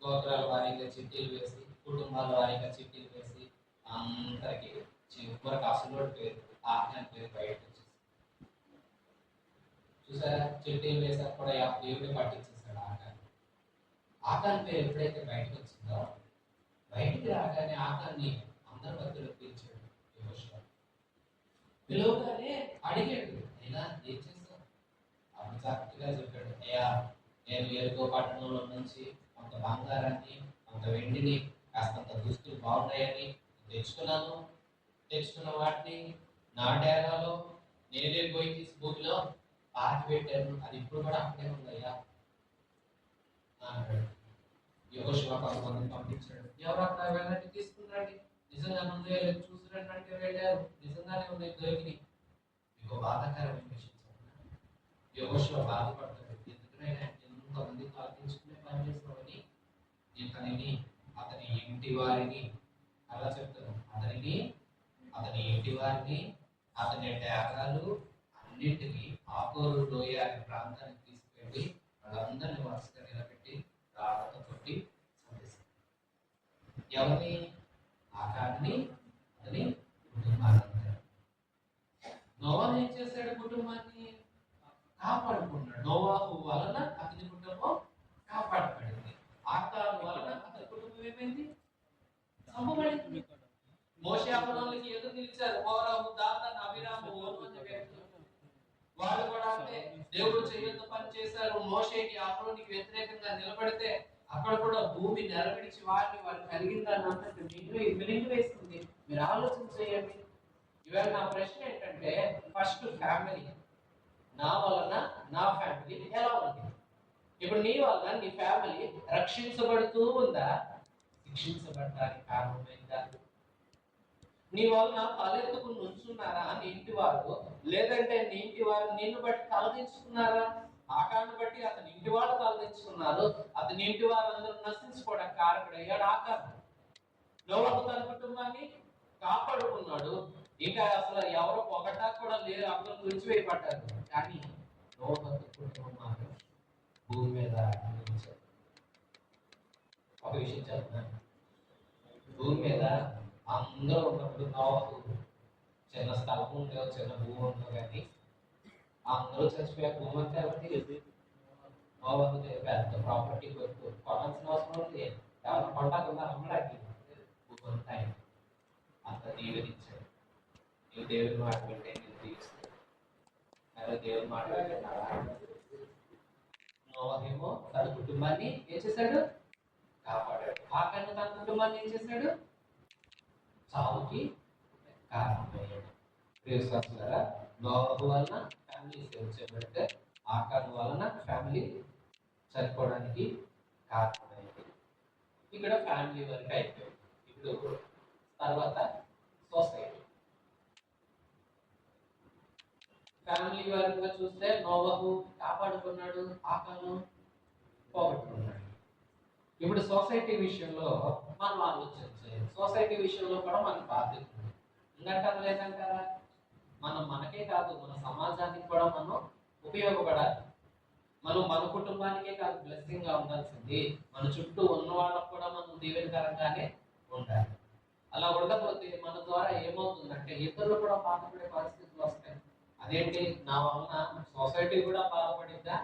గోత్రాల వారీగా చిట్టీలు వేసి, కుటుంబాల వారీగా చిట్టీలు వేసి, అందరికి చివరికి అసలు పేరు ఆజ్ఞాన పేరు బయట వచ్చేసి చూసారా? చిట్టీలు వేసాక కూడా దేవుడే పట్టించేశాడు ఆకాన్ పేరు ఎప్పుడైతే బయటకు వచ్చిందో, బయటికి రాగానే ఆకాన్ని అందరి మధ్యలో పిలిచాడు యెహోషువ. పిలవగానే అడిగాడు, అయినా ఏం చేస్తావు? అప్పుడు చక్కగా చెప్పాడు, అయ్యా నేను యెరికో పట్టణంలో నుంచి కొంత బంగారాన్ని కొంత వెండిని కాస్తంత దుస్తులు బాగున్నాయని తెచ్చుకున్నాను. తెచ్చుకున్న వాటిని నా డేరాలో నేనే పోయి తీసి భూమిలో పాతి పెట్టాను. అది ఇప్పుడు కూడా అక్కడే ఉందయ్యా అన్నాడు. యెహోషువ కొంతమందిని పంపించాడు. ఎవరన్నా వెళ్ళండి తీసుకురండి, నిజంగా ఉందో చూసినట్టు వెళ్ళారు, నిజంగానే ఉన్నాయి, దొరికినాయి. మీకు బాధాకరమైన విషయం చెప్పండి. యెహోషువ బాధపడతాడు. ఎందుకంటే ఎంతమంది ప్రార్థించుకునే పని చేస్తామని ఇతనిని అతని ఇంటి వారిని అలా చెప్తాను. అతని ఇంటి వారిని అతని డేరాలు అన్నింటినీ ఆకోరు లోయ అనే ప్రాంతానికి తీసుకెళ్ళి వాళ్ళందరినీ వరుసగా నిలబెట్టి రాళ్ళతో కొట్టి చంపేశారు. ఎవరిని? ఆకాన్ని, అతని కుటుంబాన్ని. నోవాహు ఏం చేశాడు? కుటుంబాన్ని కాపాడుకున్నాడు. నోవాహు వలన అతని కుటుంబం కాపాడబడింది. ఆకాను వలన అతని కుటుంబం ఏమైంది? చంపబడింది. మోషే అహరోనులకి ఎదురు నిలిచారు హోరాము, దాతాను, అబీరాము, ఓను అనే వ్యక్తులు. వాళ్ళు కూడా అంటే దేవుడు చేయొద్దు పని చేశారు. మోషేకి అహరోనుకి వ్యతిరేకంగా నిలబడితే అక్కడ కూడా భూమి నెరవేర్చి వారు కలిగిందని అన్నట్టు మినింగ్ వేస్తుంది. మీరు ఆలోచన చేయండి. ఇవాళ నా ప్రశ్న ఏంటంటే, ఫస్ట్ ఫ్యామిలీ, నా వలన నా ఫ్యామిలీ ఎలా ఉంది? ఇప్పుడు నీ వలన నీ ఫ్యామిలీ రక్షించబడుతూ ఉందా? శిక్షించబడడానికి కారణమైందా? నీ వలన తలెత్తుకుని నుంచున్నారా నీ ఇంటి వారు? లేదంటే నీ ఇంటి వారు నిన్ను బట్టి తలదించుకున్నారా? ఆకాన్ని బట్టి అతని ఇంటి వాళ్ళు తలదించుకున్నారు. అతని ఇంటి వారు అందరూ నశించుకోవడానికి కారకుడయ్యాడు ఆకాను. నోవాహు తన కుటుంబాన్ని కాపాడుకున్నాడు. ఇంకా అసలు ఎవరు పొగటా కూడా లేరు, అందరూ తుడిచివేయబడ్డారు. కానీ నోవాహు కుటుంబం మాత్రం భూమి మీద నిలిచారు. ఒక విషయం చెప్తున్నాను. భూమి మీద అందరూ ఉన్నప్పుడు నోవాహు చిన్న స్థలం ఉందో చిన్న భూమి ఉందో కానీ అందరూ చచ్చిపోయే భూమి అంతా ఎవరికి? నోవాహు పెద్ద ప్రాపర్టీ కొనాల్సిన అవసరం ఉంది. ఎవరు కొంటాకుండా అమ్మడానికి భూమి అంతా అంత దీవెనిచ్చాడు. నీవు దేవుని మాట వింటే నేను దీవిస్తాను. అలా దేవుని మాట వింటున్నావా? నోవాహేమో తన కుటుంబాన్ని ఏం చేశాడు? కాపాడాడు. ఆకాను తన కుటుంబాన్ని ఏం చేశాడు? చావుకి కారణమయ్యాడు. ప్రియశ్వాసులారా, నోవాహు వలన ఫ్యామిలీ సేవ్ చేయబడితే ఆకాను వలన ఫ్యామిలీ చనిపోవడానికి కారణమైంది. ఇక్కడ ఫ్యామిలీ వరకు అయిపోయింది. ఇప్పుడు తర్వాత సొసైటీ. ఫ్యామిలీ వరకు చూస్తే నోవాహు కాపాడుకున్నాడు, ఆకాను పోగొట్టుకున్నాడు. ఇప్పుడు సొసైటీ విషయంలో మనం ఆలోచన చేయాలి. సొసైటీ విషయంలో కూడా మనకు బాధ్యత ఉంది. ఇంకంటారా లేదంటారా? మనకే కాదు, మన సమాజానికి కూడా మనం ఉపయోగపడాలి. మనం మన కుటుంబానికే కాదు బ్లెస్సింగ్ గా ఉండాల్సింది, మన చుట్టూ ఉన్న వాళ్ళకు కూడా మనం దీవెనకరంగానే ఉండాలి. అలా ఉండకపోతే మన ద్వారా ఏమవుతుందంటే ఇతరులు కూడా బాధపడే పరిస్థితులు వస్తాయి. అదేంటి, నా వలన సొసైటీ కూడా బాధపడిందా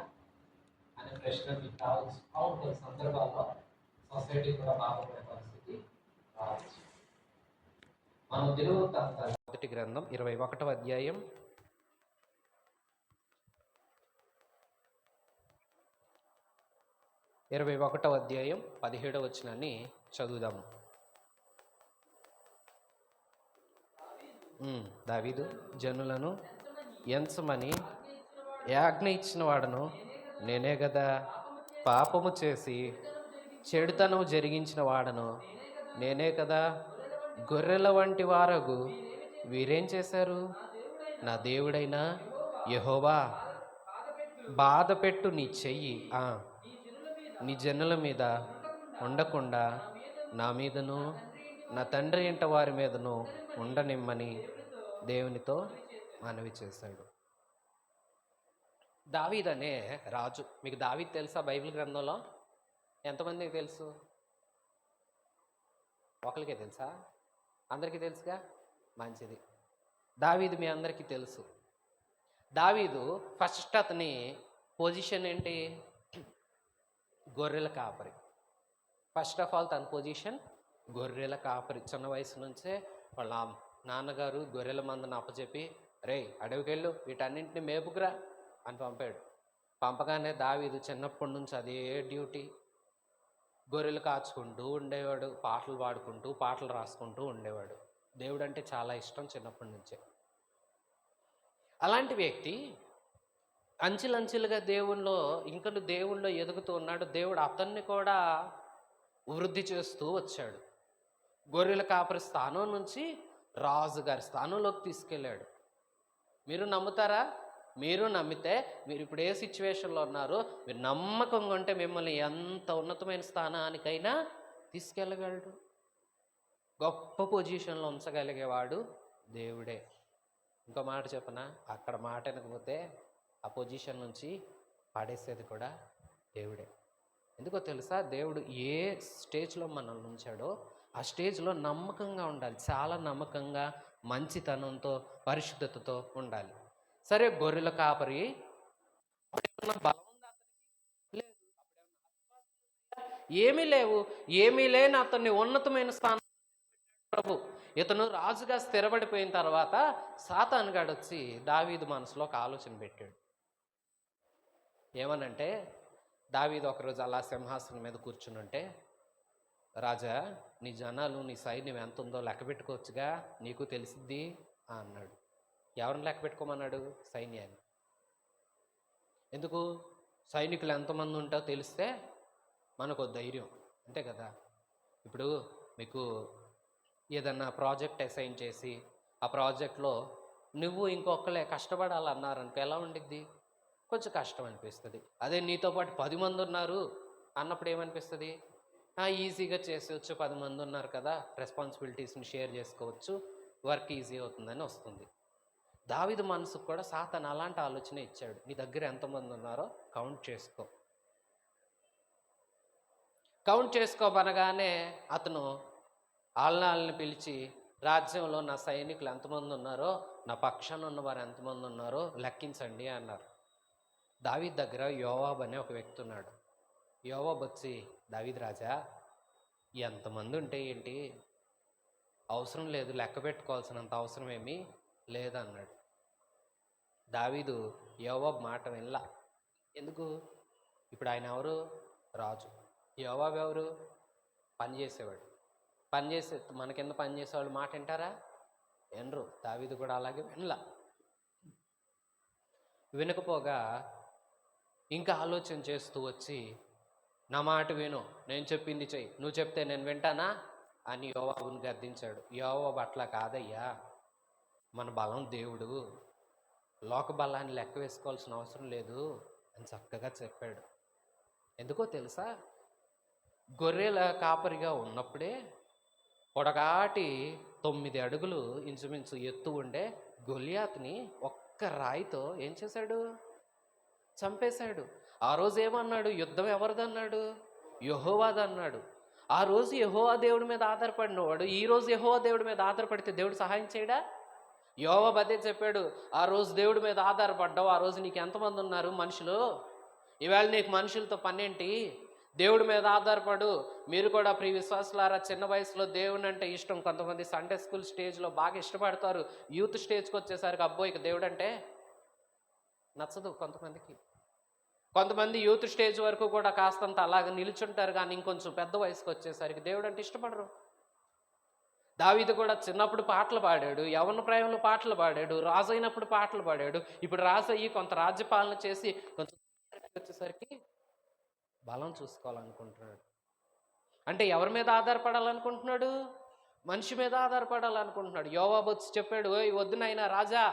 అనే ప్రశ్న మీకు కావచ్చు. అవును, కొన్ని సందర్భాల్లో సొసైటీ కూడా బాధపడే పరిస్థితి రావచ్చు. మనం దినవృత్తాంతాల మొదటి గ్రంథం 21వ అధ్యాయం 17వ వచనాన్ని చదువుదాము. దావీదు జనులను ఎంచమని ఆజ్ఞ ఇచ్చిన వాడను నేనే కదా, పాపము చేసి చెడుతనం జరిగించిన వాడను నేనే కదా, గొర్రెల వంటి వారగు వీరేం చేశారు? నా దేవుడైన యెహోవా బాధపెట్టు నీ చెయ్యి నీ జనుల మీద ఉండకుండా నా మీదను నా తండ్రి ఇంట వారి మీదను ఉండనిమ్మని దేవునితో మనవి చేశాడు. దావీద్ అనే రాజు. మీకు దావీద్ తెలుసా? బైబిల్ గ్రంథంలో ఎంతమందికి తెలుసు? ఒకరికే తెలుసా? అందరికీ తెలుసుగా, మంచిది. దావీదు మీ అందరికీ తెలుసు. దావీదు ఫస్ట్ అతని పొజిషన్ ఏంటి? గొర్రెల కాపరి. ఫస్ట్ ఆఫ్ ఆల్ తన పొజిషన్ గొర్రెల కాపరి. చిన్న వయసు నుంచే వాళ్ళ నాన్నగారు గొర్రెల మందను అప్పచెప్పి, రే అడవికెళ్ళు వీటన్నింటిని మేపుకురా అని పంపాడు. పంపగానే దావీదు చిన్నప్పటి నుంచి అదే డ్యూటీ. గొర్రెలు కాచుకుంటూ ఉండేవాడు, పాటలు పాడుకుంటూ పాటలు రాసుకుంటూ ఉండేవాడు. దేవుడు అంటే చాలా ఇష్టం చిన్నప్పటి నుంచే. అలాంటి వ్యక్తి అంచెలంచెలుగా దేవుళ్ళో ఎదుగుతూ ఉన్నాడు. దేవుడు అతన్ని కూడా వృద్ధి చేస్తూ వచ్చాడు. గొర్రెల కాపరి స్థానం నుంచి రాజుగారి స్థానంలోకి తీసుకెళ్ళాడు. మీరు నమ్ముతారా? మీరు నమ్మితే మీరు ఇప్పుడు ఏ సిచ్యువేషన్లో ఉన్నారో మీరు నమ్మకంగా ఉంటే మిమ్మల్ని ఎంత ఉన్నతమైన స్థానానికైనా తీసుకెళ్ళగలడు. గొప్ప పొజిషన్లో ఉంచగలిగేవాడు దేవుడే. ఇంకో మాట చెప్పనా, అక్కడ మాట వినకపోతే ఆ పొజిషన్ నుంచి పాడేసేది కూడా దేవుడే. ఎందుకో తెలుసా, దేవుడు ఏ స్టేజ్లో మనల్ని ఉంచాడో ఆ స్టేజ్లో నమ్మకంగా ఉండాలి. చాలా నమ్మకంగా, మంచితనంతో, పరిశుద్ధతతో ఉండాలి. సరే, గొర్రెల కాపరి బలం ఉందా అతనికి? లేదు. ఏమీ లేవు. ఏమీ లేని అతన్ని ఉన్నతమైన స్థానం ప్రభు. ఇతను రాజుగా స్థిరపడిపోయిన తర్వాత సాతానుగాడు వచ్చి దావీదు మనసులో ఒక ఆలోచన పెట్టాడు. ఏమనంటే, దావీదు ఒకరోజు అలా సింహాసనం మీద కూర్చునుంటే, రాజా, నీ జనాలు, నీ సైన్యం ఎంత ఉందో లెక్క పెట్టుకోవచ్చుగా, నీకు తెలిసిద్ది అన్నాడు. ఎవరిని లెక్క పెట్టుకోమన్నాడు? సైన్యాన్ని. ఎందుకు? సైనికులు ఎంతమంది ఉంటారో తెలిస్తే మనకు ధైర్యం, అంతే కదా. ఇప్పుడు మీకు ఏదన్నా ప్రాజెక్ట్ అసైన్ చేసి ఆ ప్రాజెక్ట్లో నువ్వు ఇంకొకలే కష్టపడాలన్నారనుకో ఎలా ఉండిద్ది? కొంచెం కష్టం అనిపిస్తుంది. అదే నీతో పాటు 10 మంది ఉన్నారు అన్నప్పుడు ఏమనిపిస్తుంది? ఈజీగా చేసేవచ్చు, 10 మంది ఉన్నారు కదా, రెస్పాన్సిబిలిటీస్ని షేర్ చేసుకోవచ్చు, వర్క్ ఈజీ అవుతుందని వస్తుంది. దావీదు మనసుకు కూడా సాతాను అలాంటి ఆలోచన ఇచ్చాడు. నీ దగ్గర ఎంతమంది ఉన్నారో కౌంట్ చేసుకోబనగానే అతను ఆళ్ళని పిలిచి, రాజ్యంలో నా సైనికులు ఎంతమంది ఉన్నారో, నా పక్షాన ఉన్నవారు ఎంతమంది ఉన్నారో లెక్కించండి అన్నారు. దావీదు దగ్గర యోవాబు అనే ఒక వ్యక్తి ఉన్నాడు. యోవాబు వచ్చి, దావీదు రాజా, ఎంతమంది ఉంటే ఏంటి, అవసరం లేదు, లెక్క పెట్టుకోవాల్సినంత అవసరం ఏమీ లేదన్నాడు. దావీదు యోవాబు మాట వినలా. ఎందుకు? ఇప్పుడు ఆయన ఎవరు? రాజు. యోవాబు ఎవరు? పనిచేసేవాడు. మన కింద పనిచేసేవాళ్ళు మాట వింటారా? వినరు. దావీదు కూడా అలాగే వినకపోగా ఇంకా ఆలోచన చేస్తూ వచ్చి, నా మాట విను, నేను చెప్పింది చెయ్యి, నువ్వు చెప్తే నేను వింటానా అని యోవాబుని గద్దించాడు. యోవాబు అట్లా కాదయ్యా, మన బలం దేవుడు, లోక బలాన్ని లెక్క వేసుకోవాల్సిన అవసరం లేదు అని చక్కగా చెప్పాడు. ఎందుకో తెలుసా, గొర్రెల కాపరిగా ఉన్నప్పుడే పొడగాటి 9 అడుగులు ఇంచుమించు ఎత్తు ఉండే గొలియాతుని ఒక్క రాయితో ఏం చేశాడు? చంపేశాడు. ఆ రోజు ఏమన్నాడు? యుద్ధం ఎవరిదన్నాడు? యెహోవాదన్నాడు. ఆ రోజు యెహోవా దేవుడి మీద ఆధారపడినవాడు ఈ రోజు యెహోవా దేవుడి మీద ఆధారపడితే దేవుడు సహాయం చేయడా? యోవాబు అదే చెప్పాడు, ఆ రోజు దేవుడి మీద ఆధారపడ్డావు, ఆ రోజు నీకు ఎంతమంది ఉన్నారు మనుషులు, ఈవేళ నీకు మనుషులతో పనేంటి? దేవుడి మీద ఆధారపడు. మీరు కూడా ప్రియ విశ్వాసులారా, చిన్న వయసులో దేవుని అంటే ఇష్టం. కొంతమంది సండే స్కూల్ స్టేజ్లో బాగా ఇష్టపడతారు. యూత్ స్టేజ్కి వచ్చేసరికి అబ్బో ఇక దేవుడు అంటే నచ్చదు కొంతమందికి. కొంతమంది యూత్ స్టేజ్ వరకు కూడా కాస్తంత అలాగ నిలుచుంటారు, కానీ ఇంకొంచెం పెద్ద వయసుకు వచ్చేసరికి దేవుడు అంటే ఇష్టపడరు. దావీదు కూడా చిన్నప్పుడు పాటలు పాడాడు, యవ్వన ప్రాయంలో పాటలు పాడాడు, రాజు అయినప్పుడు పాటలు పాడాడు. ఇప్పుడు రాజు అయ్యి కొంత రాజ్యపాలన చేసి కొంచెం వచ్చేసరికి బలం చూసుకోవాలనుకుంటున్నాడు. అంటే ఎవరి మీద ఆధారపడాలనుకుంటున్నాడు? మనిషి మీద ఆధారపడాలనుకుంటున్నాడు. యోవాబు వచ్చి చెప్పాడు, ఓయ్ వద్దు నాయనా రాజా,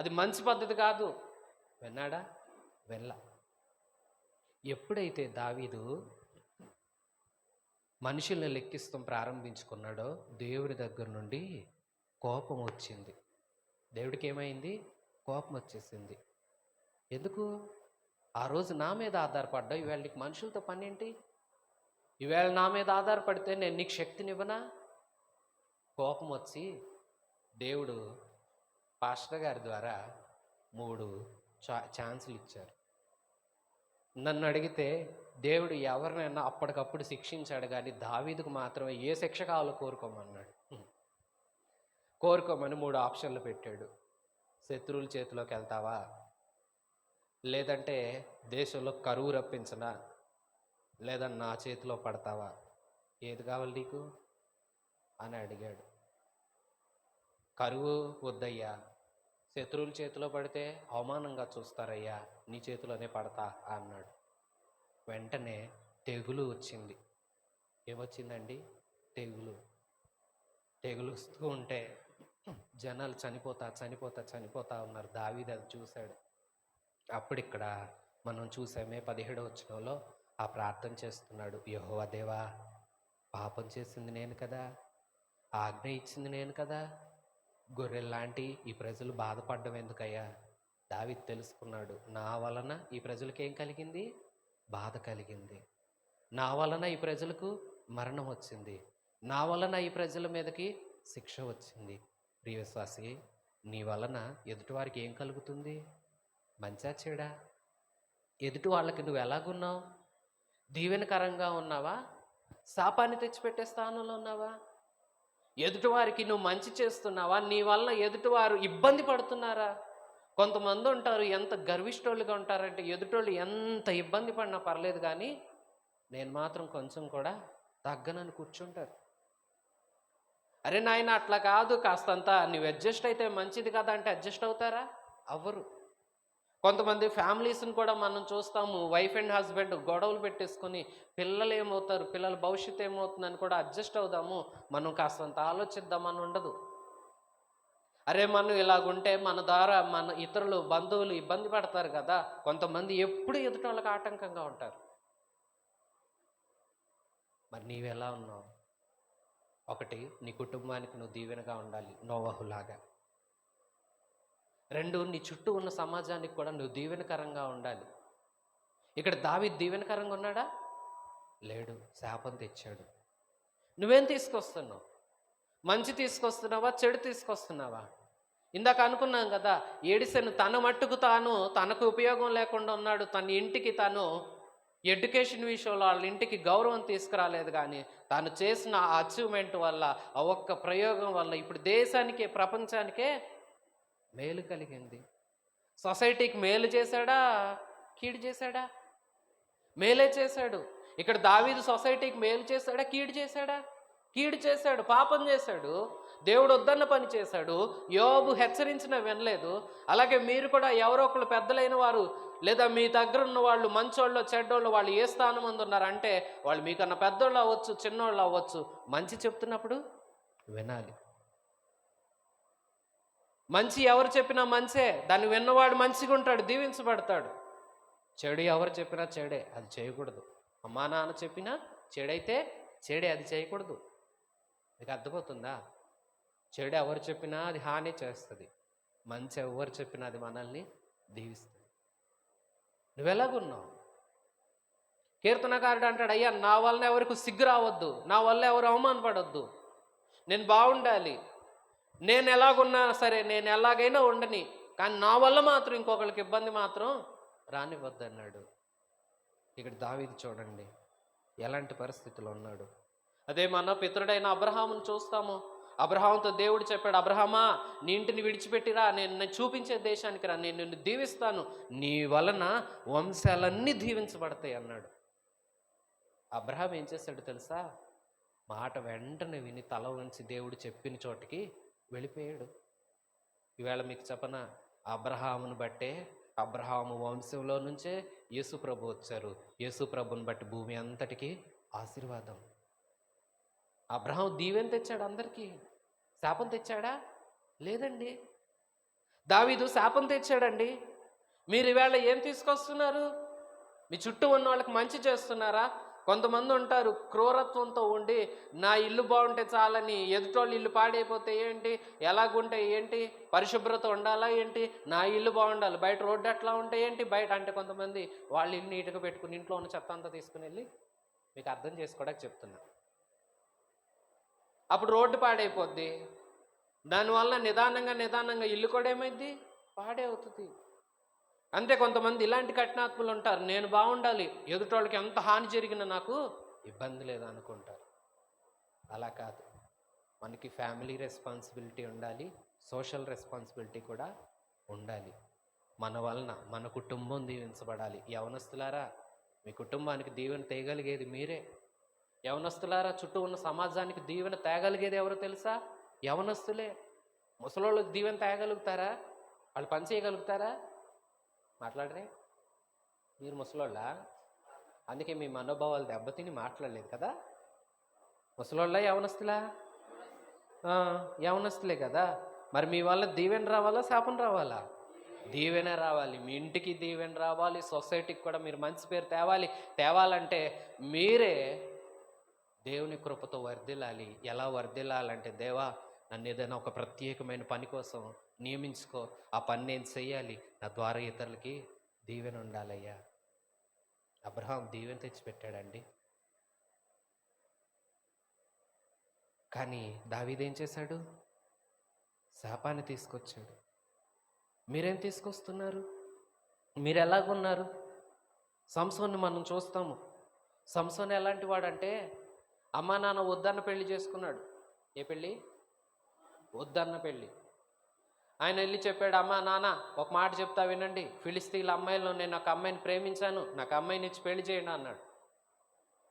అది మంచి పద్ధతి కాదు. విన్నాడా? వెళ్ళా. ఎప్పుడైతే దావీదు మనుషుల్ని లెక్కిస్తాం ప్రారంభించుకున్నాడో దేవుడి దగ్గర నుండి కోపం వచ్చింది. దేవుడికి ఏమైంది? కోపం వచ్చేసింది. ఎందుకు? ఆ రోజు నా మీద ఆధారపడ్డా, ఈవేళ నీకు మనుషులతో పని ఏంటి? ఈవేళ నా మీద ఆధారపడితే నేను నీకు శక్తినివ్వనా? కోపం వచ్చి దేవుడు పాస్టర్ గారి ద్వారా 3 ఛాన్సులు ఇచ్చారు. నన్ను అడిగితే దేవుడు ఎవరినైనా అప్పటికప్పుడు శిక్షించాడు, కానీ దావీదుకు మాత్రమే ఏ శిక్ష కావాలో కోరుకోమన్నాడు. కోరుకోమని 3 ఆప్షన్లు పెట్టాడు. శత్రువుల చేతిలోకి వెళ్తావా, లేదంటే దేశంలో కరువు రప్పించనా, లేదా నా చేతిలో పడతావా ఏది కావాలి నీకు అని అడిగాడు. కరువు వద్దయ్యా, శత్రువుల చేతిలో పడితే అవమానంగా చూస్తారయ్యా, నీ చేతిలోనే పడతా అన్నాడు. వెంటనే తెగులు వచ్చింది. ఏమొచ్చిందండి? తెగులు వస్తూ ఉంటే జనాలు చనిపోతా ఉన్నారు. దావీదు అది చూశాడు. అప్పుడు ఇక్కడ మనం చూసామే 17వ వచనంలో ఆ ప్రార్థన చేస్తున్నాడు. యెహోవా దేవా, పాపం చేసింది నేను కదా, ఆజ్ఞ ఇచ్చింది నేను కదా, గొర్రెల్లాంటి ఈ ప్రజలు బాధపడ్డం ఎందుకయ్యా? దావీదు తెలుసుకున్నాడు, నా వలన ఈ ప్రజలకు ఏం కలిగింది? బాధ కలిగింది. నా వలన ఈ ప్రజలకు మరణం వచ్చింది. నా వలన ఈ ప్రజల మీదకి శిక్ష వచ్చింది. ప్రియ విశ్వాసి, నీ వలన ఎదుటివారికి ఏం కలుగుతుంది? మంచా చెడా? ఎదుటి వాళ్ళకి నువ్వు ఎలాగున్నావు? దీవెనకరంగా ఉన్నావా? శాపాన్ని తెచ్చిపెట్టే స్థానంలో ఉన్నావా? ఎదుటివారికి నువ్వు మంచి చేస్తున్నావా? నీ వలన ఎదుటివారు ఇబ్బంది పడుతున్నారా? కొంతమంది ఉంటారు, ఎంత గర్విష్ఠోళ్ళుగా ఉంటారంటే ఎదుటోళ్ళు ఎంత ఇబ్బంది పడినా పర్లేదు కానీ నేను మాత్రం కొంచెం కూడా తగ్గనని కూర్చుంటారు. అరే నాయన అట్లా కాదు, కాస్తంత నువ్వు అడ్జస్ట్ అయితే మంచిది కదా అంటే అడ్జస్ట్ అవుతారా? అవ్వరు. కొంతమంది ఫ్యామిలీస్ని కూడా మనం చూస్తాము, వైఫ్ అండ్ హస్బెండ్ గొడవలు పెట్టేసుకొని పిల్లలు ఏమవుతారు, పిల్లల భవిష్యత్తు ఏమవుతుందని కూడా అడ్జస్ట్ అవుదాము, మనం కాస్తంత ఆలోచిద్దామని ఉండదు. అరే మనం ఇలాగుంటే మన ద్వారా మన ఇతరులు బంధువులు ఇబ్బంది పడతారు కదా. కొంతమంది ఎప్పుడు ఎదుటి వాళ్ళకి ఆటంకంగా ఉంటారు. మరి నీవెలా ఉన్నావు? ఒకటి, నీ కుటుంబానికి నువ్వు దీవెనగా ఉండాలి, నోవహులాగా. రెండు, నీ చుట్టూ ఉన్న సమాజానికి కూడా నువ్వు దీవెనకరంగా ఉండాలి. ఇక్కడ దావీదు దీవెనకరంగా ఉన్నాడా? లేడు, శాపం తెచ్చాడు. నువ్వేం తీసుకొస్తున్నావు? మంచి తీసుకొస్తున్నావా, చెడు తీసుకొస్తున్నావా? ఇందాక అనుకున్నాం కదా, ఏడిసెను తన మట్టుకు తాను, తనకు ఉపయోగం లేకుండా ఉన్నాడు. తన ఇంటికి తాను ఎడ్యుకేషన్ విషయంలో వాళ్ళ ఇంటికి గౌరవం తీసుకురాలేదు, కానీ తాను చేసిన ఆ అచీవ్మెంట్ వల్ల, ఆ ఒక్క ప్రయోగం వల్ల ఇప్పుడు దేశానికే ప్రపంచానికే మేలు కలిగింది. సొసైటీకి మేలు చేశాడా, కీడు చేశాడా? మేలే చేశాడు. ఇక్కడ దావీదు సొసైటీకి మేలు చేశాడా, కీడు చేశాడా? కీడు చేశాడు, పాపం చేశాడు, దేవుడు వద్దన్న పని చేశాడు. యోబు హెచ్చరించిన వినలేదు. అలాగే మీరు కూడా ఎవరో ఒకళ్ళు పెద్దలైన వారు లేదా మీ దగ్గర ఉన్న వాళ్ళు మంచోళ్ళు చెడ్డోళ్ళు వాళ్ళు ఏ స్థానం ముందు ఉన్నారంటే వాళ్ళు మీకన్నా పెద్దోళ్ళు అవ్వచ్చు, చిన్నోళ్ళు అవ్వచ్చు, మంచి చెప్తున్నప్పుడు వినాలి. మంచి ఎవరు చెప్పినా మంచే, దాన్ని విన్నవాడు మంచిగా ఉంటాడు, దీవించబడతాడు. చెడు ఎవరు చెప్పినా చెడే, అది చేయకూడదు. అమ్మా నాన్న చెప్పినా చెడైతే చెడే, అది చేయకూడదు. మీకు అర్థమవుతుందా? చెడు ఎవరు చెప్పినా అది హాని చేస్తుంది, మంచి ఎవరు చెప్పినా అది మనల్ని దీవిస్తుంది. నువ్వెలాగున్నావు? కీర్తనకారుడు అంటాడు, అయ్యా నా వలన ఎవరికి సిగ్గు రావద్దు, నా వల్ల ఎవరు అవమానపడొద్దు, నేను బాగుండాలి, నేను ఎలాగున్నా సరే, నేను ఎలాగైనా ఉండని, కానీ నా వల్ల మాత్రం ఇంకొకరికి ఇబ్బంది మాత్రం రానివ్వద్దు అన్నాడు. ఇక్కడ దావీదు చూడండి ఎలాంటి పరిస్థితిలో ఉన్నాడు. అదే మన పితరుడైన అబ్రహామును చూస్తాము. అబ్రహాముతో దేవుడు చెప్పాడు, అబ్రహామా నీ ఇంటిని విడిచిపెట్టిరా, నేను చూపించే దేశానికి రా, నేను నిన్ను దీవిస్తాను, నీ వలన వంశాలన్నీ దీవించబడతాయి అన్నాడు. అబ్రహాం ఏం చేశాడు తెలుసా? మాట వెంటనే విని తల వంచి దేవుడు చెప్పిన చోటికి వెళ్ళిపోయాడు. ఈవేళ మీకు చెప్పనా, అబ్రహామును బట్టే, అబ్రహాము వంశంలో నుంచే యేసుప్రభు వచ్చారు. యేసుప్రభుని బట్టి భూమి అంతటికి ఆశీర్వాదం. అబ్రహాం దీవెన తెచ్చాడు అందరికీ, శాపం తెచ్చాడా? లేదండి. దావీదు శాపం తెచ్చాడండి. మీరు ఈవేళ ఏం తీసుకొస్తున్నారు? మీ చుట్టూ ఉన్న వాళ్ళకి మంచి చేస్తున్నారా? కొంతమంది ఉంటారు క్రూరత్వంతో ఉండి, నా ఇల్లు బాగుంటే చాలని, ఎదుటోళ్ళు ఇల్లు పాడైపోతే ఏంటి, ఎలాగుంటే ఏంటి, పరిశుభ్రత ఉండాలా ఏంటి, నా ఇల్లు బాగుండాలి, బయట రోడ్డు ఎట్లా ఉంటే ఏంటి, బయట అంటే కొంతమంది వాళ్ళ ఇల్లు నీట్గా పెట్టుకుని ఇంట్లో ఉన్న చెత్త అంతా తీసుకుని వెళ్ళి, మీకు అర్థం చేసుకోవడానికి చెప్తున్నా, అప్పుడు రోడ్డు పాడైపోద్ది. దానివల్ల నిదానంగా ఇల్లు కూడా ఏమైంది, పాడే అవుతుంది. అంతే. కొంతమంది ఇలాంటి కఠినాత్ములు ఉంటారు, నేను బాగుండాలి, ఎదుటోళ్ళకి ఎంత హాని జరిగినా నాకు ఇబ్బంది లేదు అనుకుంటారు. అలా కాదు, మనకి ఫ్యామిలీ రెస్పాన్సిబిలిటీ ఉండాలి, సోషల్ రెస్పాన్సిబిలిటీ కూడా ఉండాలి. మన వలన మన కుటుంబం దీవించబడాలి. యవనస్తులారా, మీ కుటుంబానికి దీవెన తేయగలిగేది మీరే. యవనస్తులారా, చుట్టూ ఉన్న సమాజానికి దీవెన తేగలిగేది ఎవరో తెలుసా? యవనస్తులే. ముసలోళ్ళకి దీవెన తేగలుగుతారా? వాళ్ళు పని చేయగలుగుతారా? మాట్లాడరే? మీరు ముసలోళ్ళ, అందుకే మీ మనోభావాలు దెబ్బతిని మాట్లాడలేదు కదా. ముసలోళ్ళ యవనస్తులా? యవనస్తులే కదా. మరి మీ వల్ల దీవెన రావాలా, శాపం రావాలా? దీవెన రావాలి. మీ ఇంటికి దీవెన రావాలి, సొసైటీకి కూడా మీరు మంచి పేరు తేవాలంటే మీరే దేవుని కృపతో వర్ధిల్లాలి. ఎలా వర్ధిల్లాలంటే, దేవా నన్ను ఏదైనా ఒక ప్రత్యేకమైన పని కోసం నియమించుకో, ఆ పని నేను చెయ్యాలి, నా ద్వారా ఇతరులకి దీవెన ఉండాలయ్యా. అబ్రహాం దీవెన తెచ్చిపెట్టాడండి. కానీ దావీదు ఏం చేశాడు? శాపాన్ని తీసుకొచ్చాడు. మీరేం తీసుకొస్తున్నారు? మీరు ఎలాగున్నారు? సంసోన్ని మనం చూస్తాము. సంసోన్ ఎలాంటి వాడంటే, అమ్మా నాన్న వద్దన్న పెళ్లి చేసుకున్నాడు. ఏ పెళ్ళి? వద్దన్న పెళ్ళి. ఆయన వెళ్ళి చెప్పాడు, అమ్మా నాన్న ఒక మాట చెప్తా వినండి, ఫిలిస్తీన్ల అమ్మాయిల్లో నేను ఒక అమ్మాయిని ప్రేమించాను, నాకు అమ్మాయిని ఇచ్చి పెళ్లి చేయండి అన్నాడు.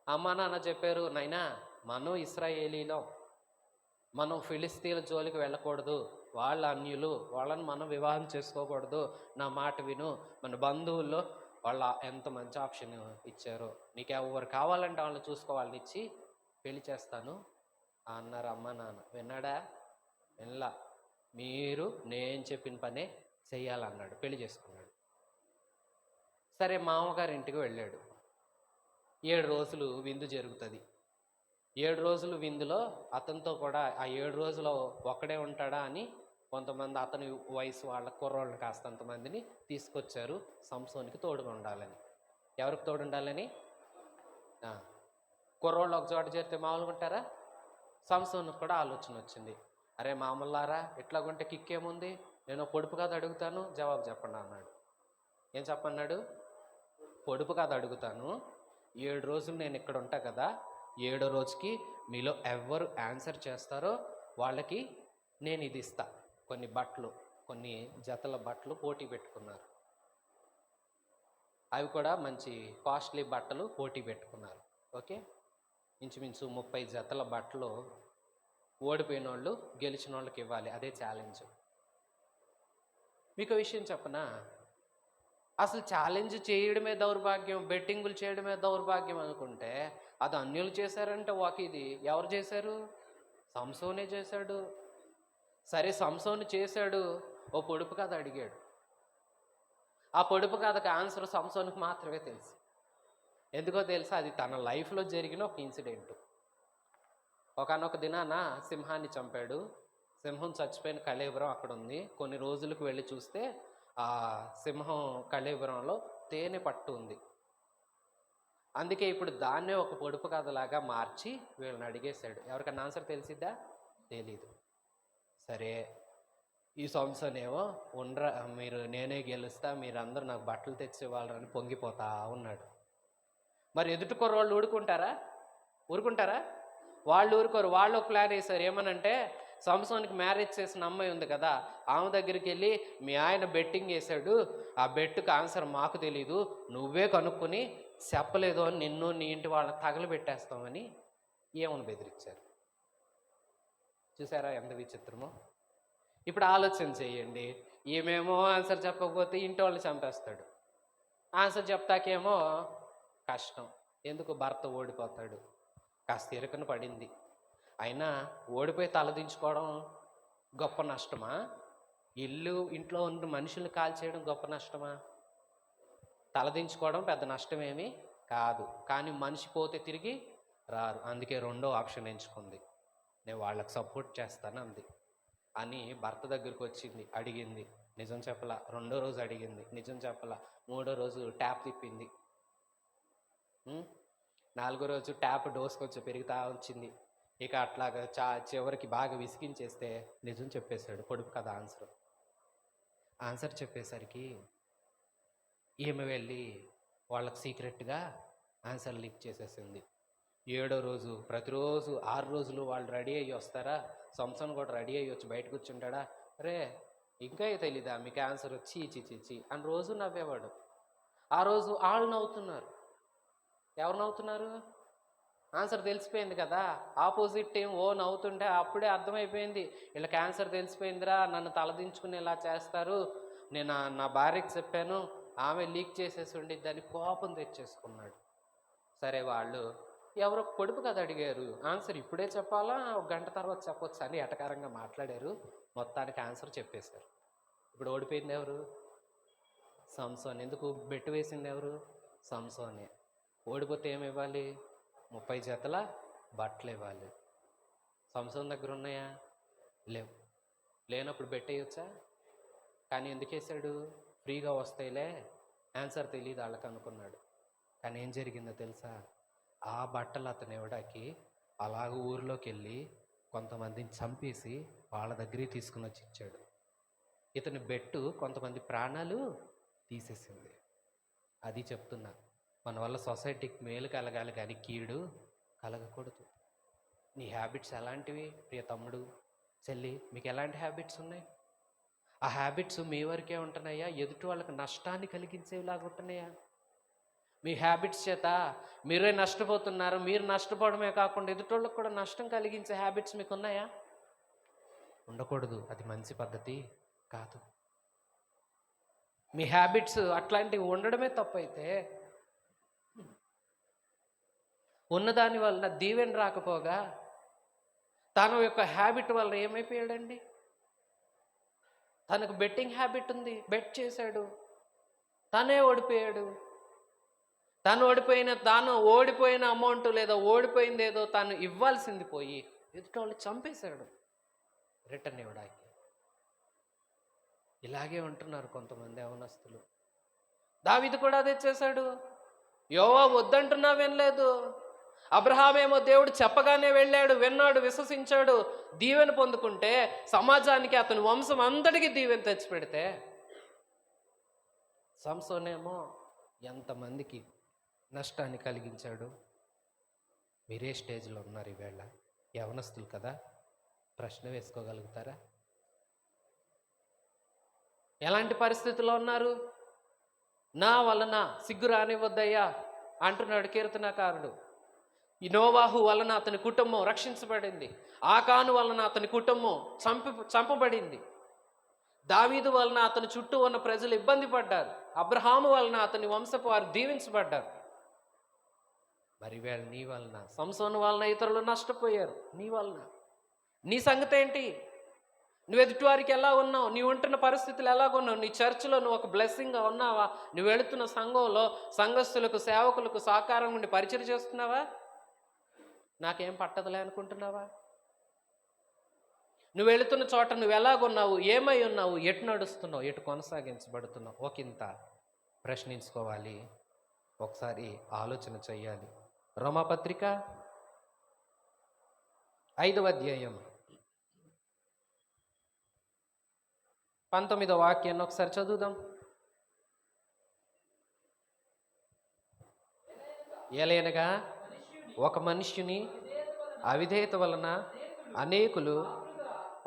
అమ్మా నాన్న చెప్పారు, నైనా మనం ఇశ్రాయేలీలో, మనం ఫిలిస్తీన్ల జోలికి వెళ్ళకూడదు, వాళ్ళ అన్యులు, వాళ్ళని మనం వివాహం చేసుకోకూడదు, నా మాట విను. మన బంధువుల్లో వాళ్ళ ఎంత మంచి ఆప్షన్ ఇచ్చారో, నీకు ఎవరు కావాలంటే వాళ్ళని చూసుకోవాలని ఇచ్చి పెళ్లి చేస్తాను అన్నారు అమ్మ నాన్న. విన్నాడా? వినలా. మీరు నేను చెప్పిన పనే చెయ్యాలన్నాడు. పెళ్లి చేసుకున్నాడు. సరే, మామగారి ఇంటికి వెళ్ళాడు. 7 రోజులు విందు జరుగుతుంది. 7 రోజులు విందులో అతనితో కూడా ఆ 7 రోజులు ఒక్కడే ఉంటాడా అని కొంతమంది అతని వయసు వాళ్ళ కుర్రోళ్ళని కాస్తంతమందిని తీసుకొచ్చారు సంసోనికి తోడుగా ఉండాలని. ఎవరికి తోడు ఉండాలని? కుర్రోళ్ళు ఒక చోట చేరితే మామూలుగా ఉంటారా? సంసోనికి కూడా ఆలోచన వచ్చింది, అరే మామూలారా ఇట్లాగుంటే కిక్కేముంది, నేను పొడుపు కథ అడుగుతాను, జవాబు చెప్పండి అన్నాడు. ఏం చెప్పన్నాడు? పొడుపు కథ అడుగుతాను, 7 రోజులు నేను ఇక్కడ ఉంటా కదా, 7వ రోజుకి మీలో ఎవరు ఆన్సర్ చేస్తారో వాళ్ళకి నేను ఇది ఇస్తా. కొన్ని బట్టలు, కొన్ని జతల బట్టలు పోటీ పెట్టుకున్నారు. అవి కూడా మంచి కాస్ట్లీ బట్టలు పోటీ పెట్టుకున్నారు. ఓకే, ఇంచుమించు 30 జతల బట్టలు ఓడిపోయిన వాళ్ళు గెలిచిన వాళ్ళకి ఇవ్వాలి. అదే ఛాలెంజ్. మీకు విషయం చెప్పనా, అసలు ఛాలెంజ్ చేయడమే దౌర్భాగ్యం, బెట్టింగులు చేయడమే దౌర్భాగ్యం అనుకుంటే, అది అన్యులు చేశారంటే ఇది ఎవరు చేశారు? సంసోనే చేశాడు. సరే, సంసోను చేశాడు, ఓ పొడుపు కథ అడిగాడు. ఆ పొడుపు కథకు ఆన్సర్ సంసోనికి మాత్రమే తెలుసు. ఎందుకో తెలుసా? అది తన లైఫ్లో జరిగిన ఒక ఇన్సిడెంట్. ఒకనొక దినాన సింహాన్ని చంపాడు. సింహం చచ్చిపోయిన కళేబరం అక్కడ ఉంది. కొన్ని రోజులకు వెళ్ళి చూస్తే ఆ సింహం కళేబరంలో తేనె పట్టు ఉంది. అందుకే ఇప్పుడు దాన్నే ఒక పొడుపు కథలాగా మార్చి వీళ్ళని అడిగేశాడు. ఎవరికన్నా ఆన్సర్ తెలిసిద్దా? తెలీదు. సరే, ఈ సంవత్సరమేమో ఉండరా, మీరు నేనే గెలుస్తా, మీరందరూ నాకు బట్టలు తెచ్చేవాళ్ళని పొంగిపోతా ఉన్నాడు. మరి ఎదుటి కుర్రోళ్ళు ఊరుకుంటారా? వాళ్ళు ఊరుకోరు. వాళ్ళు ఒక ప్లాన్ వేశారు. ఏమనంటే, సంసోనికి మ్యారేజ్ చేసిన అమ్మాయి ఉంది కదా, ఆమె దగ్గరికి వెళ్ళి, మీ ఆయన బెట్టింగ్ వేశాడు, ఆ బెట్టుకు ఆన్సర్ మాకు తెలీదు, నువ్వే కనుక్కొని చెప్పలేదు అని నిన్ను నీ ఇంటి వాళ్ళని తగలబెట్టేస్తామని ఏమని బెదిరించారు. చూసారా ఎంత విచిత్రమో? ఇప్పుడు ఆలోచన చేయండి. ఏమేమో ఆన్సర్ చెప్పకపోతే ఇంటి వాళ్ళు చంపేస్తాడు, ఆన్సర్ చెప్తాకేమో కష్టం. ఎందుకు? భర్త ఓడిపోతాడు. కాస్త ఇరుకన పడింది. అయినా ఓడిపోయి తలదించుకోవడం గొప్ప నష్టమా? ఇంట్లో ఉన్న మనుషుల్ని కాల్చేయడం గొప్ప నష్టమా? తలదించుకోవడం పెద్ద నష్టమేమీ కాదు. కానీ మనిషి పోతే తిరిగి రారు. అందుకే 2వ ఆప్షన్ ఎంచుకుంది, నేను వాళ్ళకి సపోర్ట్ చేస్తాను అంది. అని భర్త దగ్గరికి వచ్చింది, అడిగింది, నిజం చెప్పలా. 2వ రోజు అడిగింది, నిజం చెప్పలా. 3వ రోజు ట్యాప్ తిప్పింది. 4వ రోజు ట్యాప్ డోసుకొచ్చి పెరుగుతా వచ్చింది. ఇక అట్లాగా చివరికి బాగా విసిగించేస్తే నిజం చెప్పేశాడు. పొడుపు కదా ఆన్సర్ చెప్పేసరికి ఈమె వెళ్ళి వాళ్ళకి సీక్రెట్గా ఆన్సర్ లీక్ చేసేసింది. 7వ రోజు ప్రతిరోజు 6 రోజులు వాళ్ళు రెడీ అయ్యి వస్తారా, సంసోన్ కూడా రెడీ అయ్యి వచ్చి బయట కూర్చుంటాడా, రే ఇంకా తెలీదా మీకు ఆన్సర్ వచ్చి చీ అని రోజు నవ్వేవాడు. ఆ రోజు వాళ్ళు నవ్వుతున్నారు. ఎవరు నవ్వుతున్నారు? ఆన్సర్ తెలిసిపోయింది కదా. ఆపోజిట్ టీం ఓ నవ్వుతుంటే అప్పుడే అర్థమైపోయింది, వీళ్ళకి ఆన్సర్ తెలిసిపోయిందిరా, నన్ను తలదించుకుని ఇలా చేస్తారు, నేను నా భార్యకి చెప్పాను, ఆమె లీక్ చేసేసి ఉండిద్దని కోపం తెచ్చేసుకున్నాడు. సరే వాళ్ళు ఎవరో పొడుపు కథ అడిగారు, ఆన్సర్ ఇప్పుడే చెప్పాలా ఒక గంట తర్వాత చెప్పొచ్చు అని ఎటకారంగా మాట్లాడారు. మొత్తానికి ఆన్సర్ చెప్పేశారు. ఇప్పుడు ఓడిపోయింది ఎవరు? సంసోన్. ఎందుకు? బెట్టు వేసింది ఎవరు? సంసోనే. ఓడిపోతే ఏమి ఇవ్వాలి? 30 జతల బట్టలు ఇవ్వాలి. సంసోన్ దగ్గర ఉన్నాయా? లేవు. లేనప్పుడు బెట్టేయచ్చా? కానీ ఎందుకు వేసాడు? ఫ్రీగా వస్తాయిలే, ఆన్సర్ తెలియదు వాళ్ళకి అనుకున్నాడు. కానీ ఏం జరిగిందో తెలుసా? ఆ బట్టలు అతను ఇవ్వడానికి అలాగ ఊరిలోకి వెళ్ళి కొంతమందిని చంపేసి వాళ్ళ దగ్గరికి తీసుకుని వచ్చి ఇచ్చాడు. ఇతని బెట్టు కొంతమంది ప్రాణాలు తీసేసింది. అది చెప్తున్నా, మన వల్ల సొసైటీకి మేలు కలగాలి కానీ కీడు కలగకూడదు. నీ హ్యాబిట్స్ ఎలాంటివి ప్రియ తమ్ముడు చెల్లి? మీకు ఎలాంటి హ్యాబిట్స్ ఉన్నాయి? ఆ హ్యాబిట్స్ మీ వరకే ఉంటున్నాయా? ఎదుటి వాళ్ళకి నష్టాన్ని కలిగించేలాగా ఉంటున్నాయా? మీ హ్యాబిట్స్ చేత మీరే నష్టపోతున్నారు. మీరు నష్టపోవడమే కాకుండా ఎదుటోళ్ళకి కూడా నష్టం కలిగించే హ్యాబిట్స్ మీకు ఉన్నాయా? ఉండకూడదు. అది మంచి పద్ధతి కాదు. మీ హ్యాబిట్స్ అట్లాంటివి ఉండడమే తప్పైతే ఉన్నదాని వలన దీవెన రాకపోగా తన యొక్క హ్యాబిట్ వల్ల ఏమైపోయాడండి? తనకు బెట్టింగ్ హ్యాబిట్ ఉంది, బెట్ చేశాడు, తనే ఓడిపోయాడు. తాను ఓడిపోయిన అమౌంట్ లేదా ఓడిపోయింది ఏదో తాను ఇవ్వాల్సింది పోయి ఎదుటి వాళ్ళు చంపేశాడు రిటర్న్ ఇవ్వడానికి. ఇలాగే ఉంటున్నారు కొంతమంది యవనస్తులు. దావీదు కూడా అదే చేశాడు. యోవా వద్దంటున్నా వినలేదు. అబ్రహామేమో దేవుడు చెప్పగానే వెళ్ళాడు, విన్నాడు, విశ్వసించాడు, దీవెన పొందుకుంటే సమాజానికి అతని వంశం అంతటికి దీవెన తెచ్చిపెడితే సంసోనేమో ఎంతమందికి నష్టాన్ని కలిగించాడు. మీరే స్టేజ్లో ఉన్నారు ఈవేళ? యవనస్తులు కదా, ప్రశ్న వేసుకోగలుగుతారా? ఎలాంటి పరిస్థితుల్లో ఉన్నారు? నా వలన సిగ్గు రానివ్వద్దయ్యా అంటున్నాడు కీర్తనకారుడు. ఈ నోవాహు వలన అతని కుటుంబం రక్షించబడింది. ఆకాను వలన అతని కుటుంబం చంపబడింది. దావీదు వలన అతని చుట్టూ ఉన్న ప్రజలు ఇబ్బంది పడ్డారు. అబ్రహాము వలన అతని వంశపు వారు దీవించబడ్డారు. మరి వేళ నీ వలన, సంసోను వలన ఇతరులు నష్టపోయారు. నీ వలన నీ సంగతి ఏంటి? నువ్వు ఎదుటివారికి ఎలా ఉన్నావు? నీవు ఉంటున్న పరిస్థితులు ఎలాగున్నావు? నీ చర్చిలో నువ్వు ఒక బ్లెస్సింగ్గా ఉన్నావా? నువ్వు వెళుతున్న సంఘంలో సంఘస్థులకు, సేవకులకు సహకారం ఉండి పరిచయం చేస్తున్నావా? నాకేం పట్టదులే అనుకుంటున్నావా? నువ్వు వెళుతున్న చోట నువ్వు ఎలాగున్నావు? ఏమై ఉన్నావు? ఎటు నడుస్తున్నావు? ఎటు కొనసాగించబడుతున్నావు? ఒకంత ప్రశ్నించుకోవాలి. ఒకసారి ఆలోచన చెయ్యాలి. రోమాపత్రిక 5వ అధ్యాయం 19వ వాక్యాన్ని ఒకసారి చదువుదాం. ఏలైనగా ఒక మనుష్యుని అవిధేయత వలన అనేకులు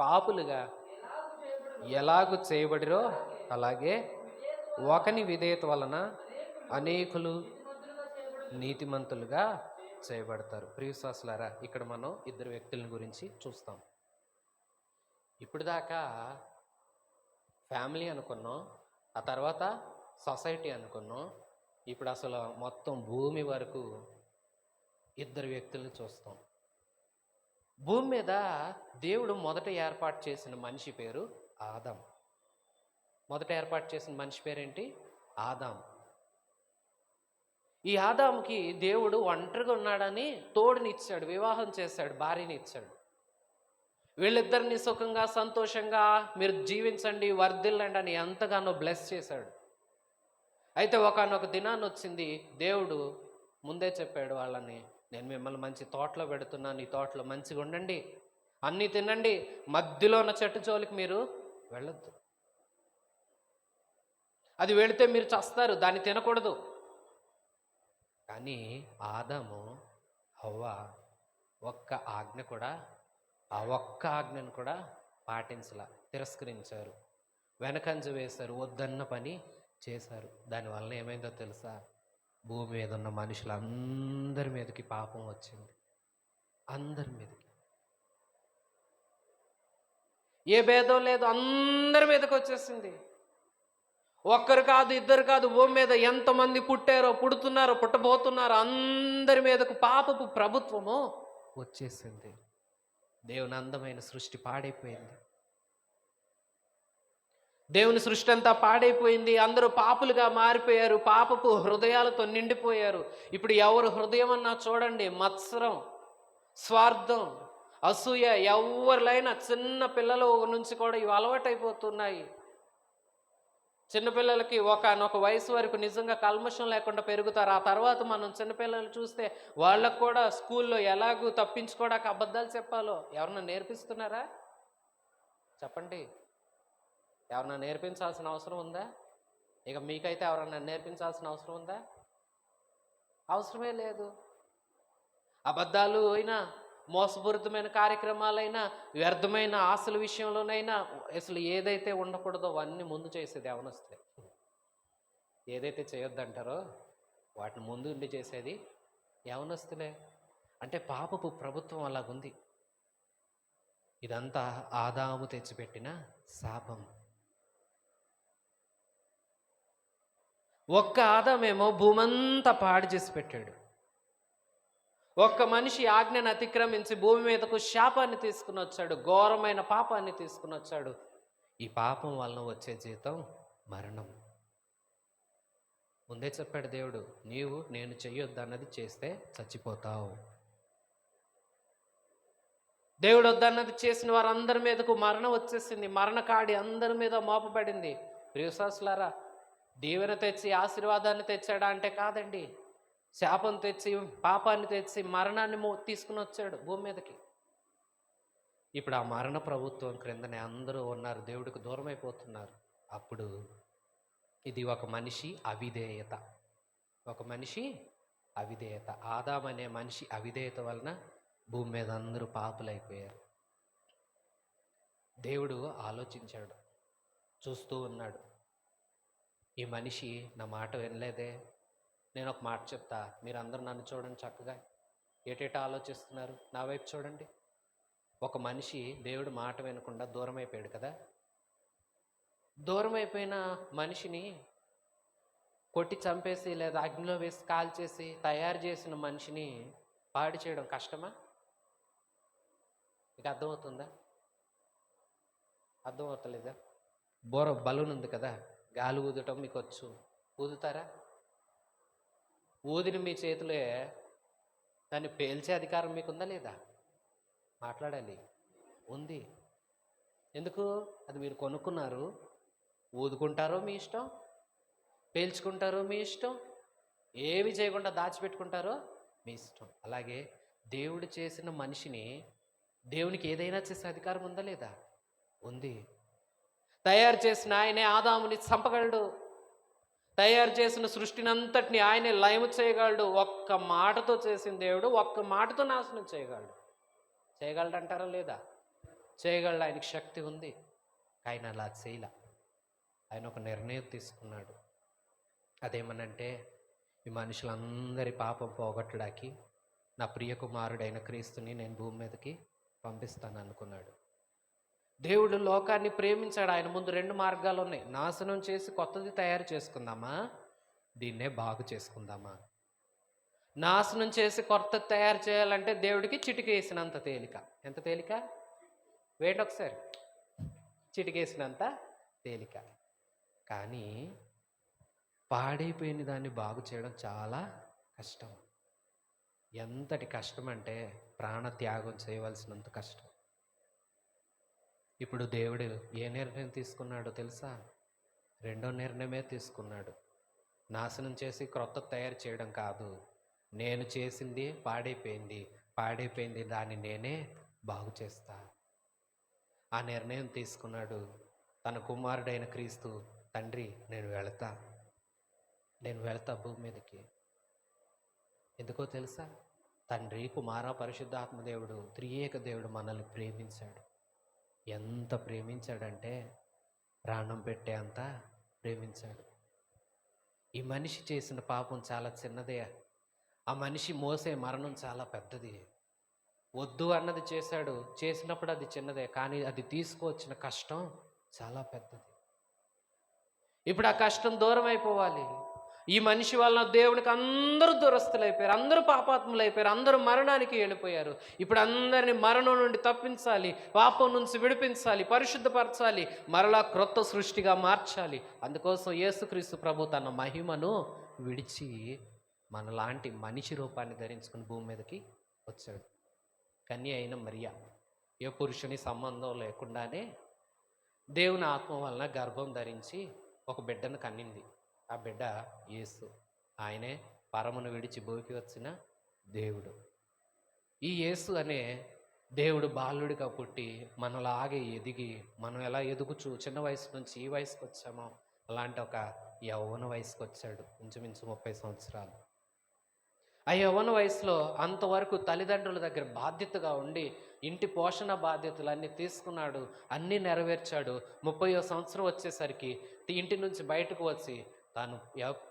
పాపులుగా ఎలాగు చేయబడిరో అలాగే ఒకని విధేయత వలన అనేకులు నీతిమంతులుగా చేయబడతారు. ప్రియవిశ్వాసులారా, ఇక్కడ మనం ఇద్దరు వ్యక్తుల గురించి చూస్తాం. ఇప్పుడు దాకా ఫ్యామిలీ అనుకున్నాం, ఆ తర్వాత సొసైటీ అనుకున్నాం, ఇప్పుడు అసలు మొత్తం భూమి వరకు ఇద్దరు వ్యక్తులను చూస్తాం. భూమి మీద దేవుడు మొదట ఏర్పాటు చేసిన మనిషి పేరు ఆదాం. మొదట ఏర్పాటు చేసిన మనిషి పేరేంటి? ఆదాం. ఈ ఆదాముకి దేవుడు ఒంటరిగా ఉన్నాడని తోడుని ఇచ్చాడు, వివాహం చేశాడు, భార్యని ఇచ్చాడు. వీళ్ళిద్దరిని సుఖంగా సంతోషంగా మీరు జీవించండి, వర్ధిల్లండి అని ఎంతగానో బ్లెస్ చేశాడు. అయితే ఒకానొక దినాన్ని వచ్చింది, దేవుడు ముందే చెప్పాడు వాళ్ళని, నేను మిమ్మల్ని మంచి తోటలో పెడుతున్నాను, ఈ తోటలో మంచిగా ఉండండి, అన్నీ తినండి, మధ్యలో ఉన్న చెట్టు జోలికి మీరు వెళ్ళొద్దు, అది వెళితే మీరు చస్తారు, దాన్ని తినకూడదు. కానీ ఆదాము హవ్వ ఒక్క ఆజ్ఞ కూడా, ఆ ఒక్క ఆజ్ఞను కూడా పాటించలా, తిరస్కరించారు, వెనకంజ వేశారు, వద్దన్న పని చేశారు. దానివల్ల ఏమైందో తెలుసా? భూమి మీద ఉన్న మనుషులందరి మీదకి పాపం వచ్చింది. అందరి మీదకి. ఏ భేదం లేదు, అందరి మీదకి వచ్చేసింది. ఒక్కరు కాదు, ఇద్దరు కాదు, భూమి మీద ఎంతమంది పుట్టారో, పుడుతున్నారో, పుట్టబోతున్నారో అందరి మీదకు పాపపు ప్రభుత్వము వచ్చేసింది. దేవుని అందమైన సృష్టి పాడైపోయింది. దేవుని సృష్టి అంతా పాడైపోయింది. అందరూ పాపులుగా మారిపోయారు. పాపపు హృదయాలతో నిండిపోయారు. ఇప్పుడు ఎవరు హృదయం అన్నా చూడండి, మత్సరం, స్వార్థం, అసూయ. ఎవరిలైనా చిన్న పిల్లల నుంచి కూడా ఇవి అలవాటైపోతున్నాయి. చిన్నపిల్లలకి ఒకనొక వయసు వరకు నిజంగా కల్మషం లేకుండా పెరుగుతారు. ఆ తర్వాత మనం చిన్నపిల్లలు చూస్తే వాళ్ళకు కూడా స్కూల్లో ఎలాగూ తప్పించుకోవడానికి అబద్ధాలు చెప్పాలో ఎవరన్నా నేర్పిస్తున్నారా? చెప్పండి. ఎవరన్నా నేర్పించాల్సిన అవసరం ఉందా? ఇక మీకైతే ఎవరన్నా నేర్పించాల్సిన అవసరం ఉందా? అవసరమే లేదు. అబద్ధాలు అయినా, మోసపూరితమైన కార్యక్రమాలైనా, వ్యర్థమైన ఆశల విషయంలోనైనా అసలు ఏదైతే ఉండకూడదో అవన్నీ ముందు చేసేది యవనస్తులే. ఏదైతే చేయొద్దంటారో వాటిని ముందు ఉండి చేసేది యవనస్తులే. అంటే పాపపు ప్రభుత్వం అలాగుంది. ఇదంతా ఆదాము తెచ్చిపెట్టిన శాపం. ఒక్క ఆదామేమో భూమంతా పాడు చేసి పెట్టాడు. ఒక్క మనిషి ఆజ్ఞను అతిక్రమించి భూమి మీదకు శాపాన్ని తీసుకుని వచ్చాడు, ఘోరమైన పాపాన్ని తీసుకుని వచ్చాడు. ఈ పాపం వలన వచ్చే జీతం మరణం. ముందే చెప్పాడు దేవుడు, నేను చెయ్యొద్దు అన్నది చేస్తే చచ్చిపోతావు. దేవుడు వద్దన్నది చేసిన వారందరి మీదకు మరణం వచ్చేసింది. మరణకాడి అందరి మీద మోపబడింది. ప్రియవిశ్వాసులారా, దీవెన తెచ్చి ఆశీర్వాదాన్ని తెచ్చాడా అంటే కాదండి. శాపం తెచ్చి, పాపాన్ని తెచ్చి, మరణాన్ని తీసుకుని వచ్చాడు భూమి మీదకి. ఇప్పుడు ఆ మరణ ప్రభుత్వం క్రిందనే అందరూ ఉన్నారు, దేవుడికి దూరం అయిపోతున్నారు. అప్పుడు ఇది ఒక మనిషి అవిధేయత. ఒక మనిషి అవిధేయత. ఆదాము అనే మనిషి అవిధేయత వలన భూమి మీద అందరూ పాపులైపోయారు. దేవుడు ఆలోచించాడు, చూస్తూ ఉన్నాడు. ఈ మనిషి నా మాట వినలేదే. నేను ఒక మాట చెప్తా, మీరందరూ నన్ను చూడండి చక్కగా. ఏటేటా ఆలోచిస్తున్నారు, నా వైపు చూడండి. ఒక మనిషి దేవుడు మాట వినకుండా దూరం అయిపోయాడు కదా. దూరం అయిపోయిన మనిషిని కొట్టి చంపేసి లేదా అగ్నిలో వేసి కాల్చేసి తయారు చేసిన మనిషిని పాడు చేయడం కష్టమా? మీకు అర్థమవుతుందా? అర్థమవుతలేదా? బలూన్ ఉంది కదా, గాలి ఊదటం మీకు వచ్చు, ఊదుతారా? ఊదిని మీ చేతిలో దాన్ని పేల్చే అధికారం మీకుందా లేదా? మాట్లాడాలి. ఉంది. ఎందుకు? అది మీరు కొనుక్కున్నారు. ఊదుకుంటారో మీ ఇష్టం, పేల్చుకుంటారో మీ ఇష్టం, ఏవి చేయకుండా దాచిపెట్టుకుంటారో మీ ఇష్టం. అలాగే దేవుడు చేసిన మనిషిని దేవునికి ఏదైనా చేసే అధికారం ఉందా లేదా? ఉంది. తయారు చేసిన ఆయనే ఆదాముని చంపగలడు. తయారు చేసిన సృష్టిని అంతటిని ఆయనే లయము చేయగలడు. ఒక్క మాటతో చేసిన దేవుడు ఒక్క మాటతో నాశనం చేయగలడు. చేయగలడు అంటారా లేదా? చేయగలడు. ఆయనకి శక్తి ఉంది. ఆయన అలా చేయలే. ఆయన ఒక నిర్ణయం తీసుకున్నాడు. అదేమనంటే, ఈ మనుషులందరి పాపం పోగొట్టడానికి నా ప్రియ కుమారుడైన క్రీస్తుని నేను భూమి మీదకి పంపిస్తాను అనుకున్నాడు. దేవుడు లోకాన్ని ప్రేమించాడు. ఆయన ముందు రెండు మార్గాలు ఉన్నాయి. నాశనం చేసి కొత్తది తయారు చేసుకుందామా, దీన్నే బాగు చేసుకుందామా. నాశనం చేసి కొత్తది తయారు చేయాలంటే దేవుడికి చిటికేసినంత తేలిక. ఎంత తేలిక? వేయండి ఒకసారి. చిటికేసినంత తేలిక. కానీ పాడైపోయిన దాన్ని బాగు చేయడం చాలా కష్టం. ఎంతటి కష్టం అంటే ప్రాణత్యాగం చేయవలసినంత కష్టం. ఇప్పుడు దేవుడు ఏ నిర్ణయం తీసుకున్నాడో తెలుసా? రెండో నిర్ణయమే తీసుకున్నాడు. నాశనం చేసి క్రొత్త తయారు చేయడం కాదు. నేను చేసింది పాడైపోయింది, దాన్ని నేనే బాగు చేస్తా. ఆ నిర్ణయం తీసుకున్నాడు. తన కుమారుడైన క్రీస్తు, తండ్రి నేను వెళతా భూమి మీదకి. ఎందుకో తెలుసా? తండ్రి, కుమార, పరిశుద్ధాత్మదేవుడు, త్రియేక దేవుడు మనల్ని ప్రేమించాడు. ఎంత ప్రేమించాడంటే ప్రాణం పెట్టే అంత ప్రేమించాడు. ఈ మనిషి చేసిన పాపం చాలా చిన్నదే. ఆ మనిషి మోసే మరణం చాలా పెద్దది. వద్దు అన్నది చేశాడు. చేసినప్పుడు అది చిన్నదే, కానీ అది తీసుకువచ్చిన కష్టం చాలా పెద్దది. ఇప్పుడు ఆ కష్టం దూరం అయిపోవాలి. ఈ మనిషి వలన దేవునికి అందరూ దూరస్తులైపోయారు, అందరూ పాపాత్ములైపోయారు, అందరూ మరణానికి వెళ్ళిపోయారు. ఇప్పుడు అందరిని మరణం నుండి తప్పించాలి, పాపం నుంచి విడిపించాలి, పరిశుద్ధపరచాలి, మరలా క్రొత్త సృష్టిగా మార్చాలి. అందుకోసం యేసుక్రీస్తు ప్రభు తన మహిమను విడిచి మనలాంటి మనిషి రూపాన్ని ధరించుకుని భూమి మీదకి వచ్చాడు. కన్య అయిన మరియా ఏ పురుషుని సంబంధం లేకుండానే దేవుని ఆత్మ వలన గర్భం ధరించి ఒక బిడ్డను కన్నింది. ఆ బిడ్డ యేసు. ఆయనే పరమును విడిచి భూమికి వచ్చిన దేవుడు. ఈ యేసు అనే దేవుడు బాలుడిగా పుట్టి మనలాగే ఎదిగి, మనం ఎలా ఎదుగుచు చిన్న వయసు నుంచి ఈ వయసుకు వచ్చామో అలాంటి ఒక యవ్వన వయసుకు వచ్చాడు. ఇంచుమించు 30 సంవత్సరాలు. ఆ యవ్వన వయసులో అంతవరకు తల్లిదండ్రుల దగ్గర బాధ్యతగా ఉండి ఇంటి పోషణ బాధ్యతలన్నీ తీసుకున్నాడు, అన్నీ నెరవేర్చాడు. 30వ సంవత్సరం వచ్చేసరికి ఇంటి నుంచి బయటకు వచ్చి తాను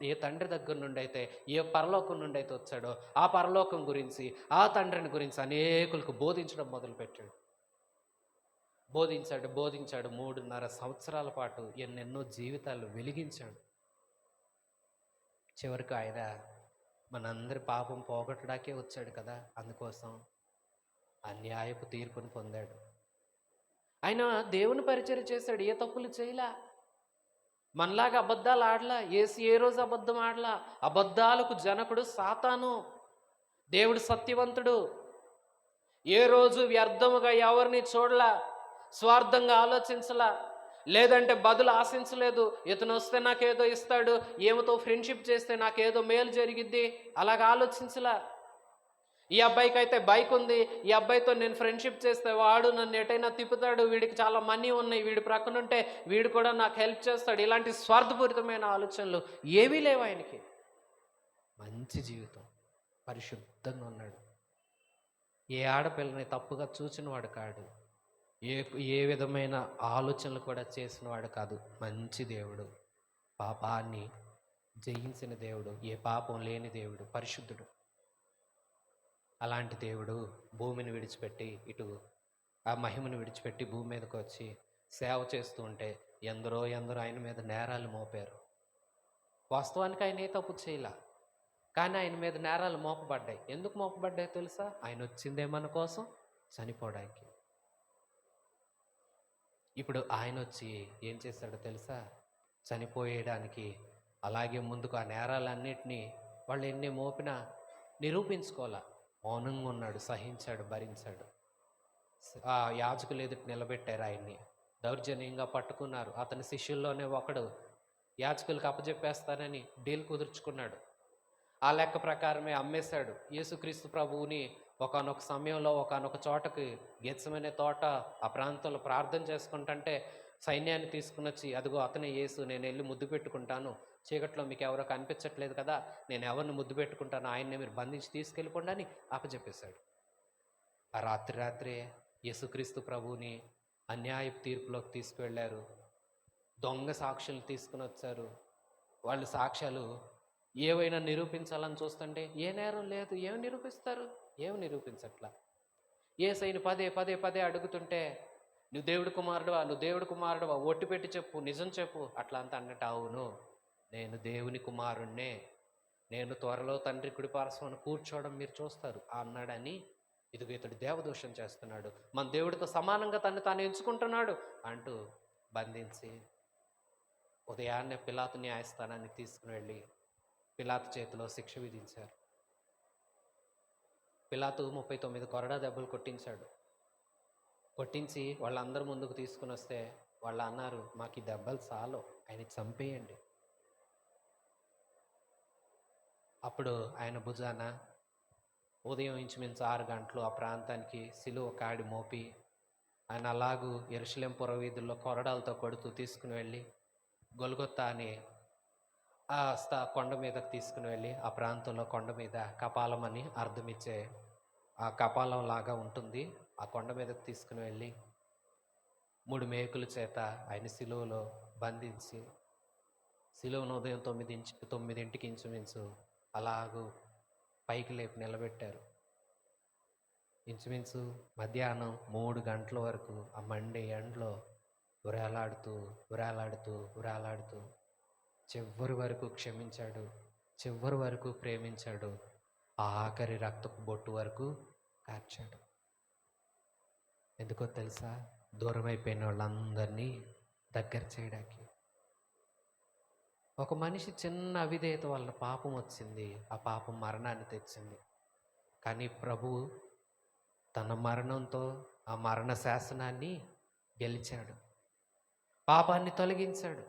ఏ తండ్రి దగ్గర నుండి అయితే, ఏ పరలోకం నుండి అయితే వచ్చాడో ఆ పరలోకం గురించి, ఆ తండ్రిని గురించి అనేకులకు బోధించడం మొదలుపెట్టాడు. బోధించాడు 3.5 సంవత్సరాల పాటు ఎన్నెన్నో జీవితాలు వెలిగించాడు. చివరికి ఆయన మనందరి పాపం పోగొట్టడాకే వచ్చాడు కదా, అందుకోసం అన్యాయపు తీర్పును పొందాడు. ఆయన దేవుని పరిచయం చేశాడు, ఏ తప్పులు చేయలా. మనలాగా అబద్ధాలు ఆడలా. యేసు ఏ రోజు అబద్ధం ఆడలా. అబద్ధాలకు జనకుడు సాతాను, దేవుడు సత్యవంతుడు. ఏ రోజు వ్యర్థముగా ఎవరిని చూడలా, స్వార్థంగా ఆలోచించలా, లేదంటే బదులు ఆశించలేదు. ఇతను వస్తే నాకేదో ఇస్తాడు, ఏమితో ఫ్రెండ్షిప్ చేస్తే నాకేదో మేలు జరిగిద్ది, అలాగ ఆలోచించలా. ఈ అబ్బాయికి అయితే బైక్ ఉంది, ఈ అబ్బాయితో నేను ఫ్రెండ్షిప్ చేస్తే వాడు నన్ను ఎటైనా తిప్పుతాడు, వీడికి చాలా మనీ ఉన్నాయి, వీడి ప్రక్కన ఉంటే వీడు కూడా నాకు హెల్ప్ చేస్తాడు, ఇలాంటి స్వార్థపూరితమైన ఆలోచనలు ఏవీ లేవు ఆయనకి. మంచి జీవితం, పరిశుద్ధంగా ఉన్నాడు. ఏ ఆడపిల్లని తప్పుగా చూచినవాడు కాడు, ఏ విధమైన ఆలోచనలు కూడా చేసినవాడు కాదు. మంచి దేవుడు, పాపాన్ని జయించిన దేవుడు, ఏ పాపం లేని దేవుడు, పరిశుద్ధుడు. అలాంటి దేవుడు భూమిని విడిచిపెట్టి ఇటు ఆ మహిమను విడిచిపెట్టి భూమి మీదకి వచ్చి సేవ చేస్తూ ఉంటే ఎందరో ఆయన మీద నేరాలు మోపారు. వాస్తవానికి ఆయన ఏ తప్పు చేయలా, కానీ ఆయన మీద నేరాలు మోపబడ్డాయి. ఎందుకు మోపబడ్డాయి తెలుసా? ఆయన వచ్చిందే మన కోసం, చనిపోవడానికి. ఇప్పుడు ఆయన వచ్చి ఏం చేశాడో తెలుసా? చనిపోయేయడానికి. అలాగే ముందుకు ఆ నేరాలన్నిటినీ వాళ్ళు ఎన్ని మోపినా నిరూపించుకోవాలా, మౌనంగా ఉన్నాడు, సహించాడు, భరించాడు. ఆ యాజకులు ఎదుటి నిలబెట్టారు ఆయన్ని, దౌర్జన్యంగా పట్టుకున్నారు. అతని శిష్యుల్లోనే ఒకడు యాజకులకు అప్పచెప్పేస్తానని డీల్ కుదుర్చుకున్నాడు. ఆ లెక్క ప్రకారమే అమ్మేశాడు యేసుక్రీస్తు ప్రభువుని. ఒకానొక సమయంలో ఒకానొక చోటకి, గెత్సెమనే తోట ఆ ప్రాంతంలో ప్రార్థన చేసుకుంటుంటే సైన్యాన్ని తీసుకుని వచ్చి, అదిగో అతనే యేసు, నేను వెళ్ళి ముద్దు పెట్టుకుంటాను, చీకట్లో మీకు ఎవరో కనిపించట్లేదు కదా, నేను ఎవరిని ముద్దు పెట్టుకుంటాను, ఆయన్నే మీరు బంధించి తీసుకెళ్ళిపోండి అని అప్పచెప్పేశాడు. ఆ రాత్రే యేసుక్రీస్తు ప్రభువుని అన్యాయపు తీర్పులోకి తీసుకువెళ్ళారు. దొంగ సాక్షులు తీసుకుని వచ్చారు. వాళ్ళు సాక్ష్యాలు ఏవైనా నిరూపించాలని చూస్తుంటే ఏ నేరం లేదు, ఏమి నిరూపిస్తారు? ఏమి నిరూపించట్లా. యేసయ్యని పదే అడుగుతుంటే, నువ్వు దేవుడి కుమారుడువా, ఒట్టు పెట్టి చెప్పు, నిజం చెప్పు, అట్లా అంతా అన్నట్టు, అవును నేను దేవుని కుమారుణ్ణే, నేను త్వరలో తండ్రి కుడి పార్శ్వన కూర్చోవడం మీరు చూస్తారు అన్నాడని, ఇదిగో ఇతడు దేవదోషం చేస్తున్నాడు, మన దేవుడితో సమానంగా తాను ఎంచుకుంటున్నాడు అంటూ బంధించి ఉదయాన్నే పిలాతు న్యాయస్థానాన్ని తీసుకుని వెళ్ళి పిలాతు చేతిలో శిక్ష విధించారు. పిలాతు 39 కొరడా దెబ్బలు కొట్టించి వాళ్ళందరూ ముందుకు తీసుకుని వస్తే వాళ్ళు అన్నారు, మాకు ఈ దెబ్బలు చాలు, ఆయన చంపేయండి. అప్పుడు ఆయన భుజాన ఉదయం ఇంచుమించు 6 గంటలు ఆ ప్రాంతానికి సిలువ కాడి మోపి ఆయన అలాగూ యెరూషలేము పురవీధుల్లో కొరడాలతో కొడుతూ తీసుకుని వెళ్ళి గొల్గొతా అనే ఆ కొండ మీదకి తీసుకుని వెళ్ళి, ఆ ప్రాంతంలో కొండ మీద కపాలం అని అర్థమిచ్చే ఆ కపాలం లాగా ఉంటుంది, ఆ కొండ మీదకి తీసుకుని వెళ్ళి 3 మేకుల చేత ఆయన సిలువలో బంధించి, సిలువను ఉదయం 9ంటికి ఇంచుమించు అలాగూ పైకి లేపి నిలబెట్టారు. ఇంచుమించు మధ్యాహ్నం 3 గంటల వరకు ఆ మండే ఎండలో ఉరాలాడుతూ ఉరాలాడుతూ ఉరాలాడుతూ చివరి వరకు క్షమించాడు, చివరి వరకు ప్రేమించాడు, ఆ ఆఖరి రక్తపు బొట్టు వరకు కార్చాడు. ఎందుకో తెలుసా? దూరం అయిపోయిన వాళ్ళందరినీ దగ్గర చేయడానికి. ఒక మనిషి చిన్న అవిధేయత వలన పాపం వచ్చింది, ఆ పాపం మరణాన్ని తెచ్చింది. కానీ ప్రభువు తన మరణంతో ఆ మరణ శాసనాన్ని గెలిచాడు, పాపాన్ని తొలగించాడు.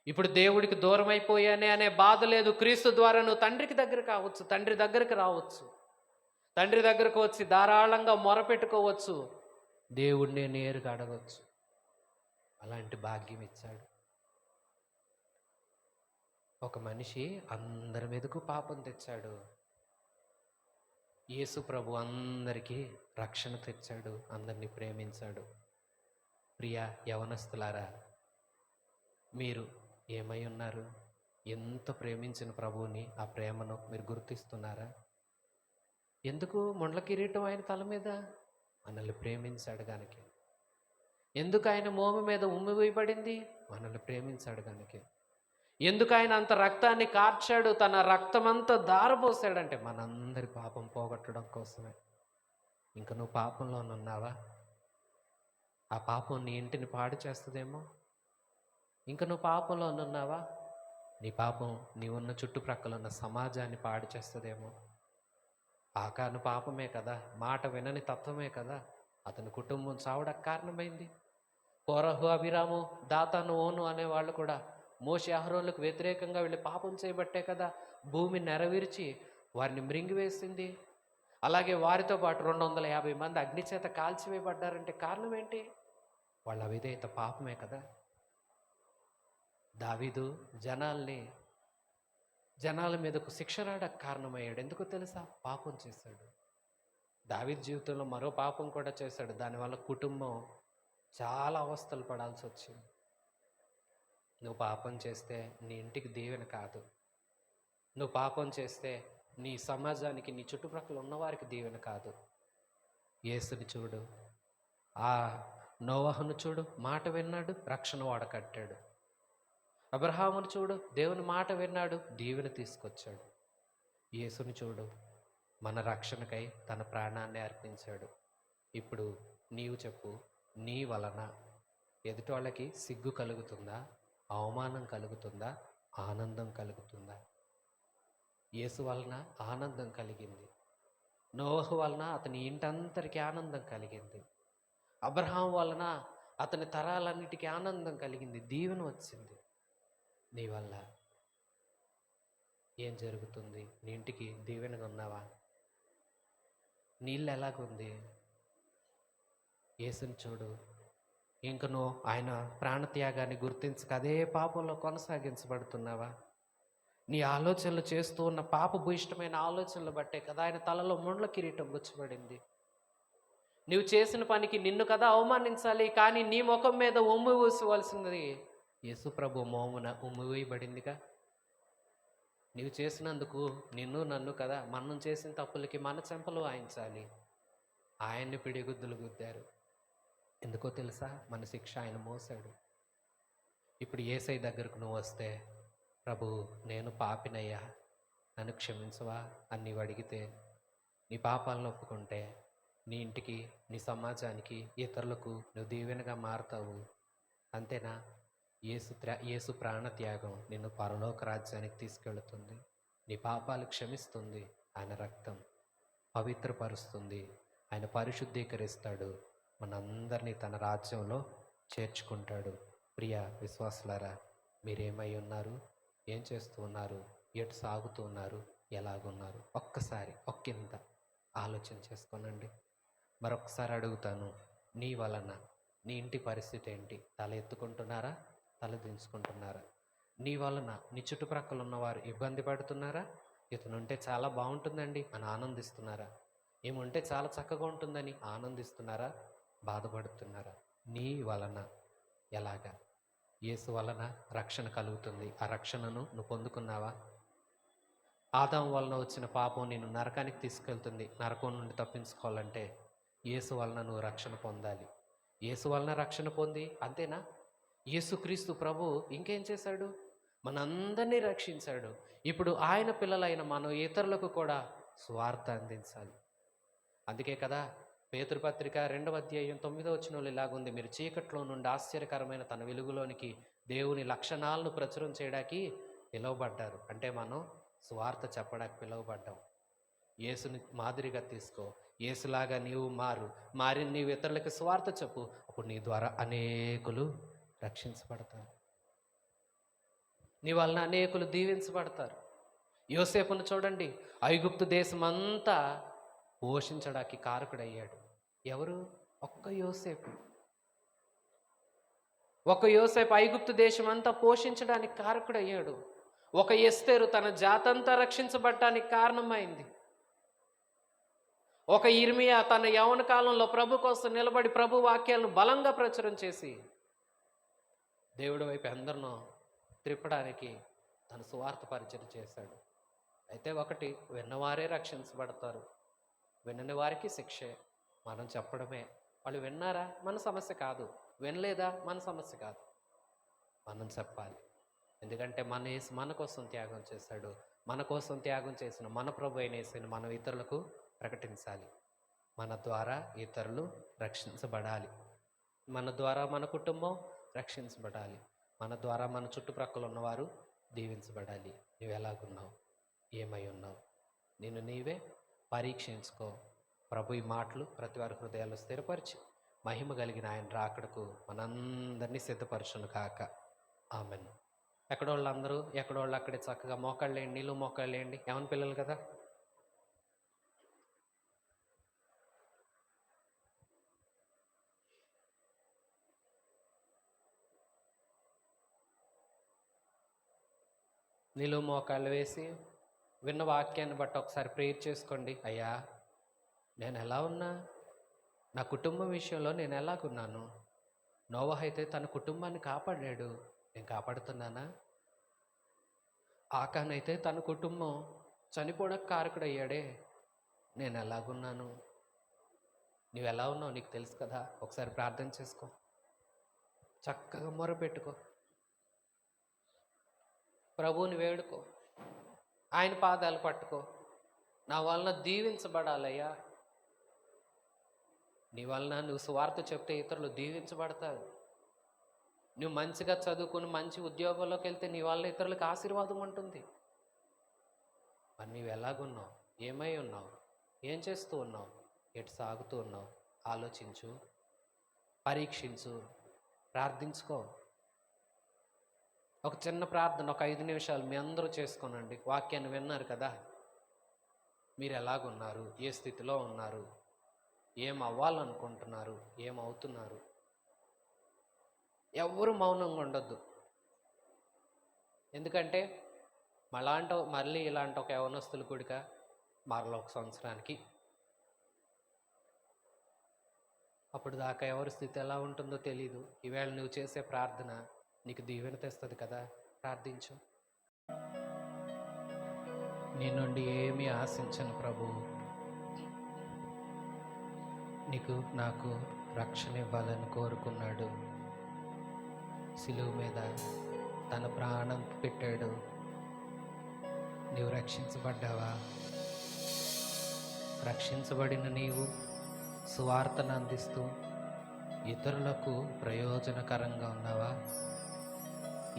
ఇప్పుడు దేవుడికి దూరం అయిపోయానే అనే బాధ లేదు. క్రీస్తు ద్వారా నువ్వు తండ్రికి దగ్గర కావచ్చు, తండ్రి దగ్గరికి రావచ్చు, తండ్రి దగ్గరకు వచ్చి ధారాళంగా మొరపెట్టుకోవచ్చు, దేవుడినే నేరుగా అడగవచ్చు. అలాంటి భాగ్యం ఇచ్చాడు. ఒక మనిషి అందరి మీదకు పాపం తెచ్చాడు. యేసు ప్రభు అందరికీ రక్షణ తెచ్చాడు, అందరినీ ప్రేమించాడు. ప్రియ యవనస్తులారా, మీరు ఏమై ఉన్నారు? ఎంత ప్రేమించిన ప్రభువుని, ఆ ప్రేమను మీరు గుర్తిస్తున్నారా? ఎందుకు ముండ్ల కిరీటం ఆయన తల మీద? మనల్ని ప్రేమించాడు గనుక. ఎందుకు ఆయన మోము మీద ఉమ్మి వేయబడింది? మనల్ని ప్రేమించాడు గనుక. ఎందుకు ఆయన అంత రక్తాన్ని కార్చాడు, తన రక్తమంతా దారపోసాడంటే మనందరి పాపం పోగొట్టడం కోసమే. ఇంక నువ్వు పాపంలో ఉన్నావా? ఆ పాపం నీ ఇంటిని పాడు చేస్తుందేమో. ఇంక నువ్వు పాపంలో ఉన్నావా? నీ పాపం నీవున్న చుట్టుప్రక్కల ఉన్న సమాజాన్ని పాడు చేస్తుందేమో. ఆకాను పాపమే కదా, మాట వినని తత్వమే కదా అతని కుటుంబం చావడానికి కారణమైంది. కోరహు, అభిరాము, దాతాను, ఓను అనేవాళ్ళు కూడా మోషే అహరోనులకు వ్యతిరేకంగా వీళ్ళు పాపం చేయబట్టే కదా భూమి నెరవేర్చి వారిని మృంగివేసింది. అలాగే వారితో పాటు 250 మంది అగ్నిచేత కాల్చివేయబడ్డారంటే కారణం ఏంటి? వాళ్ళ అవిధేయత పాపమే కదా. దావీదు జనాల మీదకు శిక్ష రావడానికి కారణమయ్యాడు. ఎందుకో తెలుసా? పాపం చేశాడు. దావీదు జీవితంలో మరో పాపం కూడా చేశాడు. దానివల్ల కుటుంబం చాలా అవస్థలు పడాల్సి వచ్చింది. నువ్వు పాపం చేస్తే నీ ఇంటికి దీవెన కాదు. నువ్వు పాపం చేస్తే నీ సమాజానికి, నీ చుట్టుప్రక్కల ఉన్నవారికి దీవెన కాదు. యేసుని చూడు, ఆ నోవహును చూడు, మాట విన్నాడు, రక్షణ వాడ కట్టాడు. అబ్రహామును చూడు, దేవుని మాట విన్నాడు, దీవెన తీసుకొచ్చాడు. యేసుని చూడు, మన రక్షణకై తన ప్రాణాన్ని అర్పించాడు. ఇప్పుడు నీవు చెప్పు, నీ వలన ఎదుటి వాళ్ళకి సిగ్గు కలుగుతుందా, అవమానం కలుగుతుందా, ఆనందం కలుగుతుందా? యేసు వలన ఆనందం కలిగింది. నోవహు వలన అతని ఇంటంతరికి ఆనందం కలిగింది. అబ్రహాం వలన అతని తరాలన్నిటికీ ఆనందం కలిగింది, దీవెన వచ్చింది. నీ వల్ల ఏం జరుగుతుంది? నీ ఇంటికి దీవెనగా ఉన్నావా? నీళ్ళు ఎలాగుంది? యేసుని చూడు, ఇంక నువ్వు ఆయన ప్రాణత్యాగాన్ని గుర్తించక అదే పాపంలో కొనసాగించబడుతున్నావా? నీ ఆలోచనలు చేస్తూ ఉన్న పాపభూయిష్టమైన ఆలోచనలు బట్టే కదా ఆయన తలలో ముండ్ల కిరీటం గుచ్చబడింది. నువ్వు చేసిన పనికి నిన్ను కదా అవమానించాలి, కానీ నీ ముఖం మీద ఉమ్మి ఊసవలసినది యేసు ప్రభు మోమున ఉమ్మి వేయబడిందిగా. నీవు చేసినందుకు నిన్ను నన్ను కదా, మనం చేసిన తప్పులకి మన చెంపలు వాయించాలి. ఆయన్ని పిడిగుద్దులు గుద్దారు. ఎందుకో తెలుసా? మన శిక్ష ఆయన మోసాడు. ఇప్పుడు యేసయ్య దగ్గరకు నువ్వు వస్తే, ప్రభు నేను పాపినయ్యా, నన్ను క్షమించవా అని నీవు అడిగితే, నీ పాపాలను ఒప్పుకుంటే నీ ఇంటికి, నీ సమాజానికి, ఇతరులకు నువ్వు దీవెనగా మారుతావు. అంతేనా? యేసు ప్రాణత్యాగం నిన్ను పరలోక రాజ్యానికి తీసుకెళ్తుంది. నీ పాపాలు క్షమిస్తుంది. ఆయన రక్తం పవిత్రపరుస్తుంది. ఆయన పరిశుద్ధీకరిస్తాడు. మనందరినీ తన రాజ్యంలో చేర్చుకుంటాడు. ప్రియ విశ్వాసులారా, మీరేమై ఉన్నారు? ఏం చేస్తూ ఉన్నారు? ఎటు సాగుతూ ఉన్నారు? ఎలాగున్నారు? ఒక్కసారి ఒక్కింత ఆలోచన చేసుకోనండి. మరొకసారి అడుగుతాను, నీ వలన నీ ఇంటి పరిస్థితి ఏంటి? తల ఎత్తుకుంటున్నారా? తల దించుకుంటున్నారా? నీ వలన నీ చుట్టుప్రక్కల ఉన్నవారు ఇబ్బంది పడుతున్నారా? ఇతనుంటే చాలా బాగుంటుందండి అని ఆనందిస్తున్నారా? ఏముంటే చాలా చక్కగా ఉంటుందని ఆనందిస్తున్నారా? బాధపడుతున్నారా? నీ వలన ఎలాగా? యేసు వలన రక్షణ కలుగుతుంది. ఆ రక్షణను నువ్వు పొందుకున్నావా? ఆదాం వలన వచ్చిన పాపం నిన్ను నరకానికి తీసుకెళ్తుంది. నరకం నుండి తప్పించుకోవాలంటే యేసు వలన నువ్వు రక్షణ పొందాలి. యేసు వలన రక్షణ పొంది అంతేనా? యేసుక్రీస్తు ప్రభు ఇంకేం చేశాడు? మనందరినీ రక్షించాడు. ఇప్పుడు ఆయన పిల్లలైన మనం ఇతరులకు కూడా సువార్త అందించాలి. అందుకే కదా పేతురు పత్రిక 2వ అధ్యాయం 9వ వచనంలో ఇలాగుంది, మీరు చీకట్లో నుండి ఆశ్చర్యకరమైన తన వెలుగులోనికి దేవుని లక్షణాలను ప్రచురం చేయడానికి పిలువబడ్డారు. అంటే మనం సువార్త చెప్పడానికి పిలువబడ్డాం. యేసుని మాదిరిగా తీసుకో, యేసులాగా నీవు మారి నీవు ఇతరులకు సువార్త చెప్పు. అప్పుడు నీ ద్వారా అనేకులు రక్షించబడతారు, నీ వలన అనేకులు దీవించబడతారు. యోసేపును చూడండి, ఐగుప్తు దేశమంతా పోషించడానికి కారకుడయ్యాడు. ఎవరు? ఒక్క యోసేపు ఐగుప్తు దేశం అంతా పోషించడానికి కారకుడయ్యాడు. ఒక ఎస్తేరు తన జాతంతా రక్షించబడటానికి కారణమైంది. ఒక ఇర్మియా తన యవ్వన కాలంలో ప్రభు కోసం నిలబడి ప్రభు వాక్యాలను బలంగా ప్రచురం చేసి దేవుడి వైపు అందరినో త్రిప్పడానికి తన సువార్త పరిచయం చేశాడు. అయితే ఒకటి, విన్నవారే రక్షించబడతారు, వినని వారికి శిక్షే. మనం చెప్పడమే. వాళ్ళు విన్నారా? మన సమస్య కాదు. వినలేదా? మన సమస్య కాదు. మనం చెప్పాలి. ఎందుకంటే మన యేసు మన కోసం త్యాగం చేశాడు. మన కోసం త్యాగం చేసిన మన ప్రభు అయిన యేసుని మనం ఇతరులకు ప్రకటించాలి. మన ద్వారా ఇతరులు రక్షించబడాలి. మన ద్వారా మన కుటుంబం రక్షించబడాలి. మన ద్వారా మన చుట్టుప్రక్కల ఉన్నవారు దీవించబడాలి. నువ్వు ఎలాగున్నావు? ఏమై ఉన్నావు? నిన్ను నీవే పరీక్షించుకో. ప్రభు ఈ మాటలు ప్రతి వారి హృదయాల్లో స్థిరపరిచి మహిమ కలిగిన ఆయన రాకడకు మనందరినీ సిద్ధపరచును కాక. ఆమెన్. ఎక్కడోళ్ళు అక్కడే చక్కగా మోకాళ్ళేయండి, నీళ్ళు మోకాళ్ళేయండి. ఏమని పిల్లలు కదా? నీళ్ళు మోకాళ్ళు వేసి విన్న వాక్యాన్ని బట్టి ఒకసారి ప్రేయర్ చేసుకోండి. అయ్యా, నేను ఎలా ఉన్నా? నా కుటుంబం విషయంలో నేను ఎలాగున్నాను? నోవహు అయితే తన కుటుంబాన్ని కాపాడాడు, నేను కాపాడుతున్నానా? ఆకాన్ అయితే తన కుటుంబం చనిపోవడానికి కారకుడయ్యాడే, నేను ఎలాగున్నాను? నువ్వు ఎలా ఉన్నావు నీకు తెలుసు కదా. ఒకసారి ప్రార్థన చేసుకో, చక్కగా మొరపెట్టుకో, ప్రభువుని వేడుకో, ఆయన పాదాలు పట్టుకో. నా వలన దీవించబడాలయ్యా. నీ వలన నువ్వు సువార్త చెప్తే ఇతరులు దీవించబడతారు. నువ్వు మంచిగా చదువుకుని మంచి ఉద్యోగంలోకి వెళ్తే నీ వల్ల ఇతరులకు ఆశీర్వాదం ఉంటుంది. మరి నీవు ఎలాగున్నావు? ఏమై ఉన్నావు? ఏం చేస్తూ ఉన్నావు? ఎటు సాగుతూ ఉన్నావు? ఆలోచించు, పరీక్షించు, ప్రార్థించుకో. ఒక చిన్న ప్రార్థన, ఒక 5 నిమిషాలు మీ అందరూ చేసుకోనండి. వాక్యాన్ని విన్నారు కదా. మీరు ఎలాగున్నారు? ఏ స్థితిలో ఉన్నారు? ఏం అవ్వాలనుకుంటున్నారు? ఏమవుతున్నారు? ఎవ్వరూ మౌనంగా ఉండొద్దు. ఎందుకంటే మళ్ళీ ఇలాంటి ఒక యవనస్తుల కూడిక మరలా 1 సంవత్సరానికి. అప్పుడు దాకా ఎవరి స్థితి ఎలా ఉంటుందో తెలీదు. ఈవేళ నువ్వు చేసే ప్రార్థన నీకు దీవెన తెస్తుంది కదా. ప్రార్థించు. నీ నుండి ఏమీ ఆశించను ప్రభు, నీకు నాకు రక్షణ ఇవ్వాలని కోరుకున్నాడు. సిలువ మీద తన ప్రాణం పెట్టాడు. నీవు రక్షించబడ్డావా? రక్షించబడిన నీవు సువార్తను అందిస్తూ ఇతరులకు ప్రయోజనకరంగా ఉన్నావా?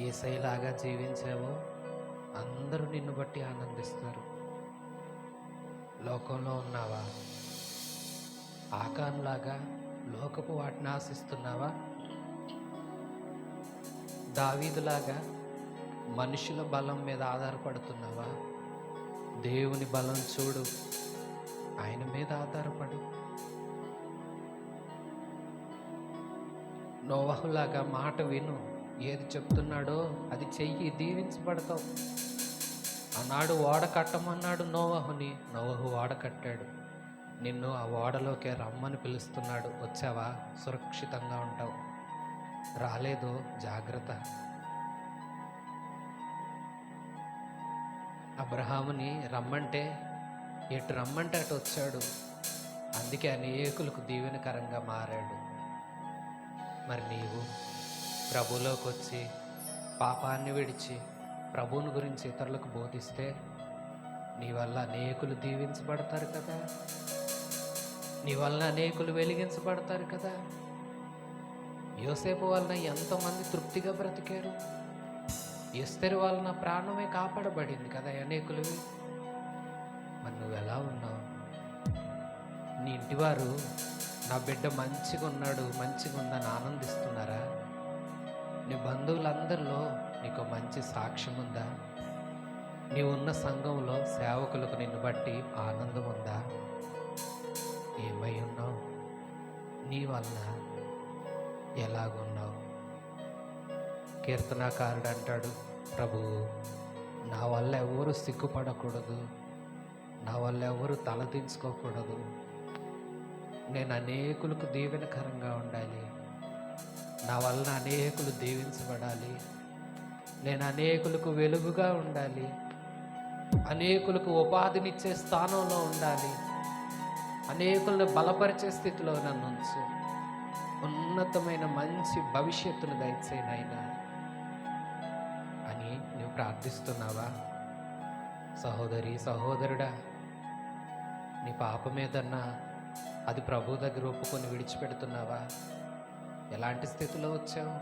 యేసయ్యలాగా జీవించావో అందరూ నిన్ను బట్టి ఆనందిస్తారు. లోకంలో ఉన్నావా? ఆకాన్లాగా లోకపు వాటిని ఆశిస్తున్నావా? దావీదులాగా మనుషుల బలం మీద ఆధారపడుతున్నావా? దేవుని బలం చూడు, ఆయన మీద ఆధారపడు. నోవహులాగా మాట విను, ఏది చెప్తున్నాడో అది చెయ్యి, దీవించబడతావు. ఆనాడు ఓడ కట్టమన్నాడు నోవహుని, నోవహు ఓడ కట్టాడు. నిన్ను ఆ ఓడలోకే రమ్మని పిలుస్తున్నాడు. వచ్చావా? సురక్షితంగా ఉంటావు. రాలేదో జాగ్రత్త. అబ్రహాముని రమ్మంటే ఎటు రమ్మంటే అటు వచ్చాడు. అందుకే అనేకులకు దీవెనకరంగా మారాడు. మరి నీవు ప్రభువులోకి వచ్చి పాపాన్ని విడిచి ప్రభువుని గురించి ఇతరులకు బోధిస్తే నీ వల్ల అనేకులు దీవించబడతారు కదా, నీ వలన అనేకులు వెలిగించబడతారు కదా. యోసేపు వలన ఎంతోమంది తృప్తిగా బ్రతికారు. ఎస్తేరు వలన ప్రాణమే కాపాడబడింది కదా అనేకులవి. మరి నువ్వు ఎలా ఉన్నావు? నీ ఇంటివారు నా బిడ్డ మంచిగా ఉన్నాడు, మంచిగా ఉందని ఆనందిస్తున్నారా? నీ బంధువులందరిలో నీకు మంచి సాక్ష్యం ఉందా? నీవు ఉన్న సంఘంలో సేవకులకు నిన్ను బట్టి ఆనందం ఉందా? ఏమై ఉన్నావు? నీ వలన ఎలాగున్నావు? కీర్తనాకారుడు అంటాడు, ప్రభువు నా వల్ల ఎవరు సిగ్గుపడకూడదు, నా వల్ల ఎవరు తలదించుకోకూడదు. నేను అనేకులకు దీవెనకరంగా ఉండాలి, నా వలన అనేకులు దీవించబడాలి, నేను అనేకులకు వెలుగుగా ఉండాలి, అనేకులకు ఉపాధినిచ్చే స్థానంలో ఉండాలి, అనేకులను బలపరిచే స్థితిలో నన్ను ఉంచు, ఉన్నతమైన మంచి భవిష్యత్తును దయచేయి నాయనా అని నువ్వు ప్రార్థిస్తున్నావా? సహోదరి సహోదరుడా, నీ పాపమేదన్నా అది ప్రభు దగ్గర ఒప్పుకొని విడిచిపెడుతున్నావా? ఎలాంటి స్థితిలో వచ్చావు?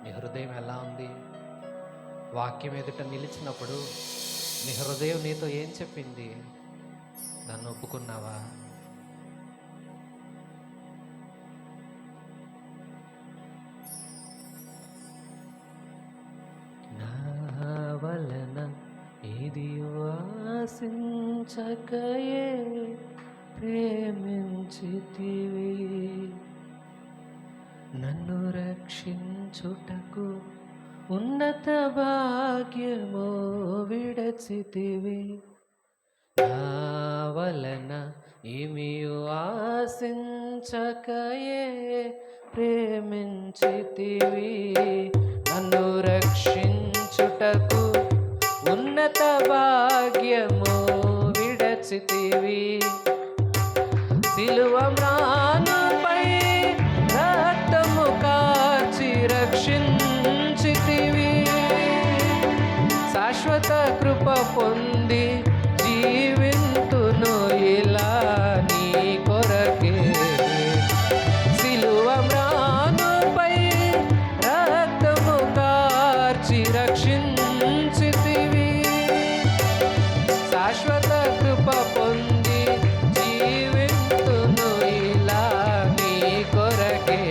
నీ హృదయం ఎలా ఉంది? వాక్యం ఎదుట నిలిచినప్పుడు నీ హృదయం నీతో ఏం చెప్పింది? నన్ను ఒప్పుకున్నావా? నా వలన ఇది ఆశించకయే ప్రేమించితివి, నన్ను రక్షించుటకు ఉన్నత భాగ్యమో విడచితివి. నా వలన ఏమీ ఆశించకయే ప్రేమించితివి, నన్ను రక్షించుటకు ఉన్నత భాగ్యమో విడచితివి. సిలువ మ్రానుపై రక్తము కార్చి రక్షించితివి, శాశ్వత కృప పొంది జీవింతును ఇలా నీ కొరకే. సిలువ మ్రానుపై రక్తము కార్చి రక్షించితివి, శాశ్వత కృప పొంది జీవింతును ఇలా నీ కొరకే.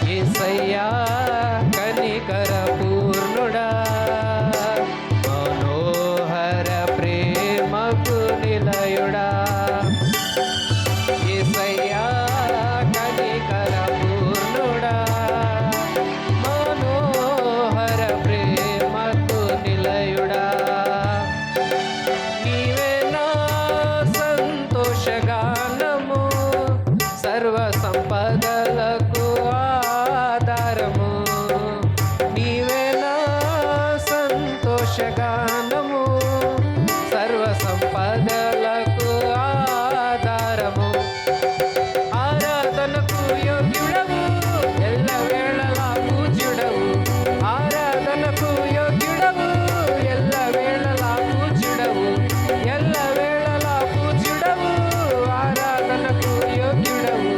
యేసయ్యా కనికర పూర్ణుడా, మనోహర ప్రేమకు నిలయుడా, యేసయ్యా కనికర పూర్ణుడా, మనోహర ప్రేమకు నిలయుడా. నీవే నా సంతోషగానము, సర్వ సంపదలకు ఆధారము. నీవే నా సంతోషగానము, సర్వ సంపదలకు ఆధారము. ఆరాధనకు యోగ్యుడవు, ఎల్లవేళలా పూజ్యుడవు. ఆరాధనకు యోగ్యుడవు, ఎల్లవేళలా పూజ్యుడవు. ఎల్లవేళలా పూజ్యుడవు, ఆరాధనకు యోగ్యుడవు.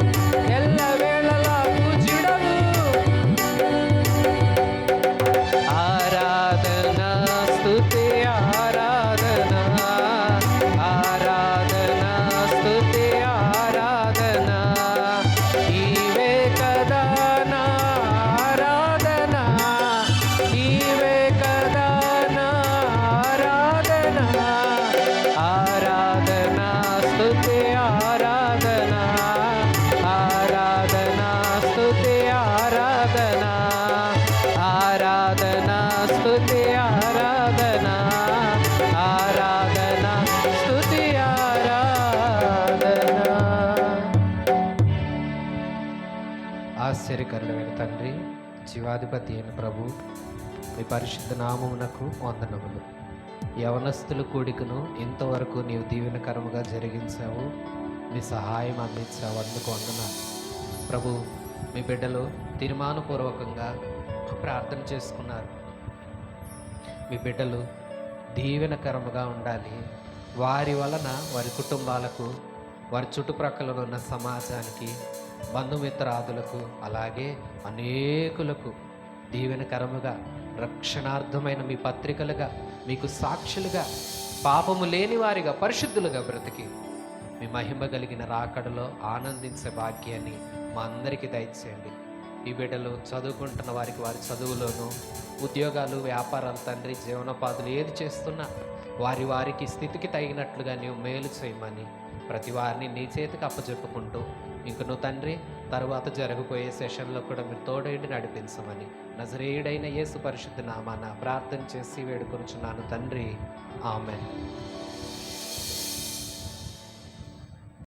ఎల్లవేళలా పూజ్యుడవు. ఆరాధన స్తుతి ఆరాధన, ఆరాధన స్తుతి ఆరాధన. నీవే కదా నా ఆరాధన, నీవే కదా నా ఆరాధన. ఆరాధన స్తుతి ఆరాధన, ఆరాధన స్తుతి ఆరాధన. ఆరాధన స్తుతి ఆరాధన, ఆరాధన స్తుతి ఆరాధన. ఆశ్చర్యకరుడైన తండ్రి, జీవాధిపతి అయిన ప్రభు, మీ పరిశుద్ధ నామమునకు వందనములు. యవనస్తుల కూడికను ఇంతవరకు నీవు దీవెనకరముగా జరిగించావు, నీ సహాయం అందించావు, అందుకు వందనాలు ప్రభు. మీ బిడ్డలు తీర్మానపూర్వకంగా ప్రార్థన చేసుకున్నారు. మీ బిడ్డలు దీవెనకరముగా ఉండాలి, వారి వలన వారి కుటుంబాలకు, వారి చుట్టుప్రక్కల ఉన్న సమాజానికి, బంధుమిత్రాదులకు, అలాగే అనేకులకు దీవెనకరముగా రక్షణార్థమైన మీ పత్రికలుగా, మీకు సాక్షులుగా, పాపము లేని వారిగా, పరిశుద్ధులుగా బ్రతికి మీ మహిమ కలిగిన రాకడలో ఆనందించే భాగ్యాన్ని మా అందరికీ దయచేయండి. ఈ బిడ్డలు చదువుకుంటున్న వారికి వారి చదువులోనూ, ఉద్యోగాలు, వ్యాపారాలు తండ్రి, జీవనోపాధులు ఏది చేస్తున్నా వారికి స్థితికి తగినట్లుగా నీవు మేలు చేయమని ప్రతి వారిని నీ చేతికి అప్పచెప్పుకుంటూ, ఇంక నువ్వు తండ్రి తరువాత జరగబోయే సెషన్లో కూడా మీరు తోడేండి నడిపించమని నజరేయుడైన యేసు పరిశుద్ధ నామాన ప్రార్థన చేసి వేడుకొనుచున్నాను తండ్రి, ఆమెన్.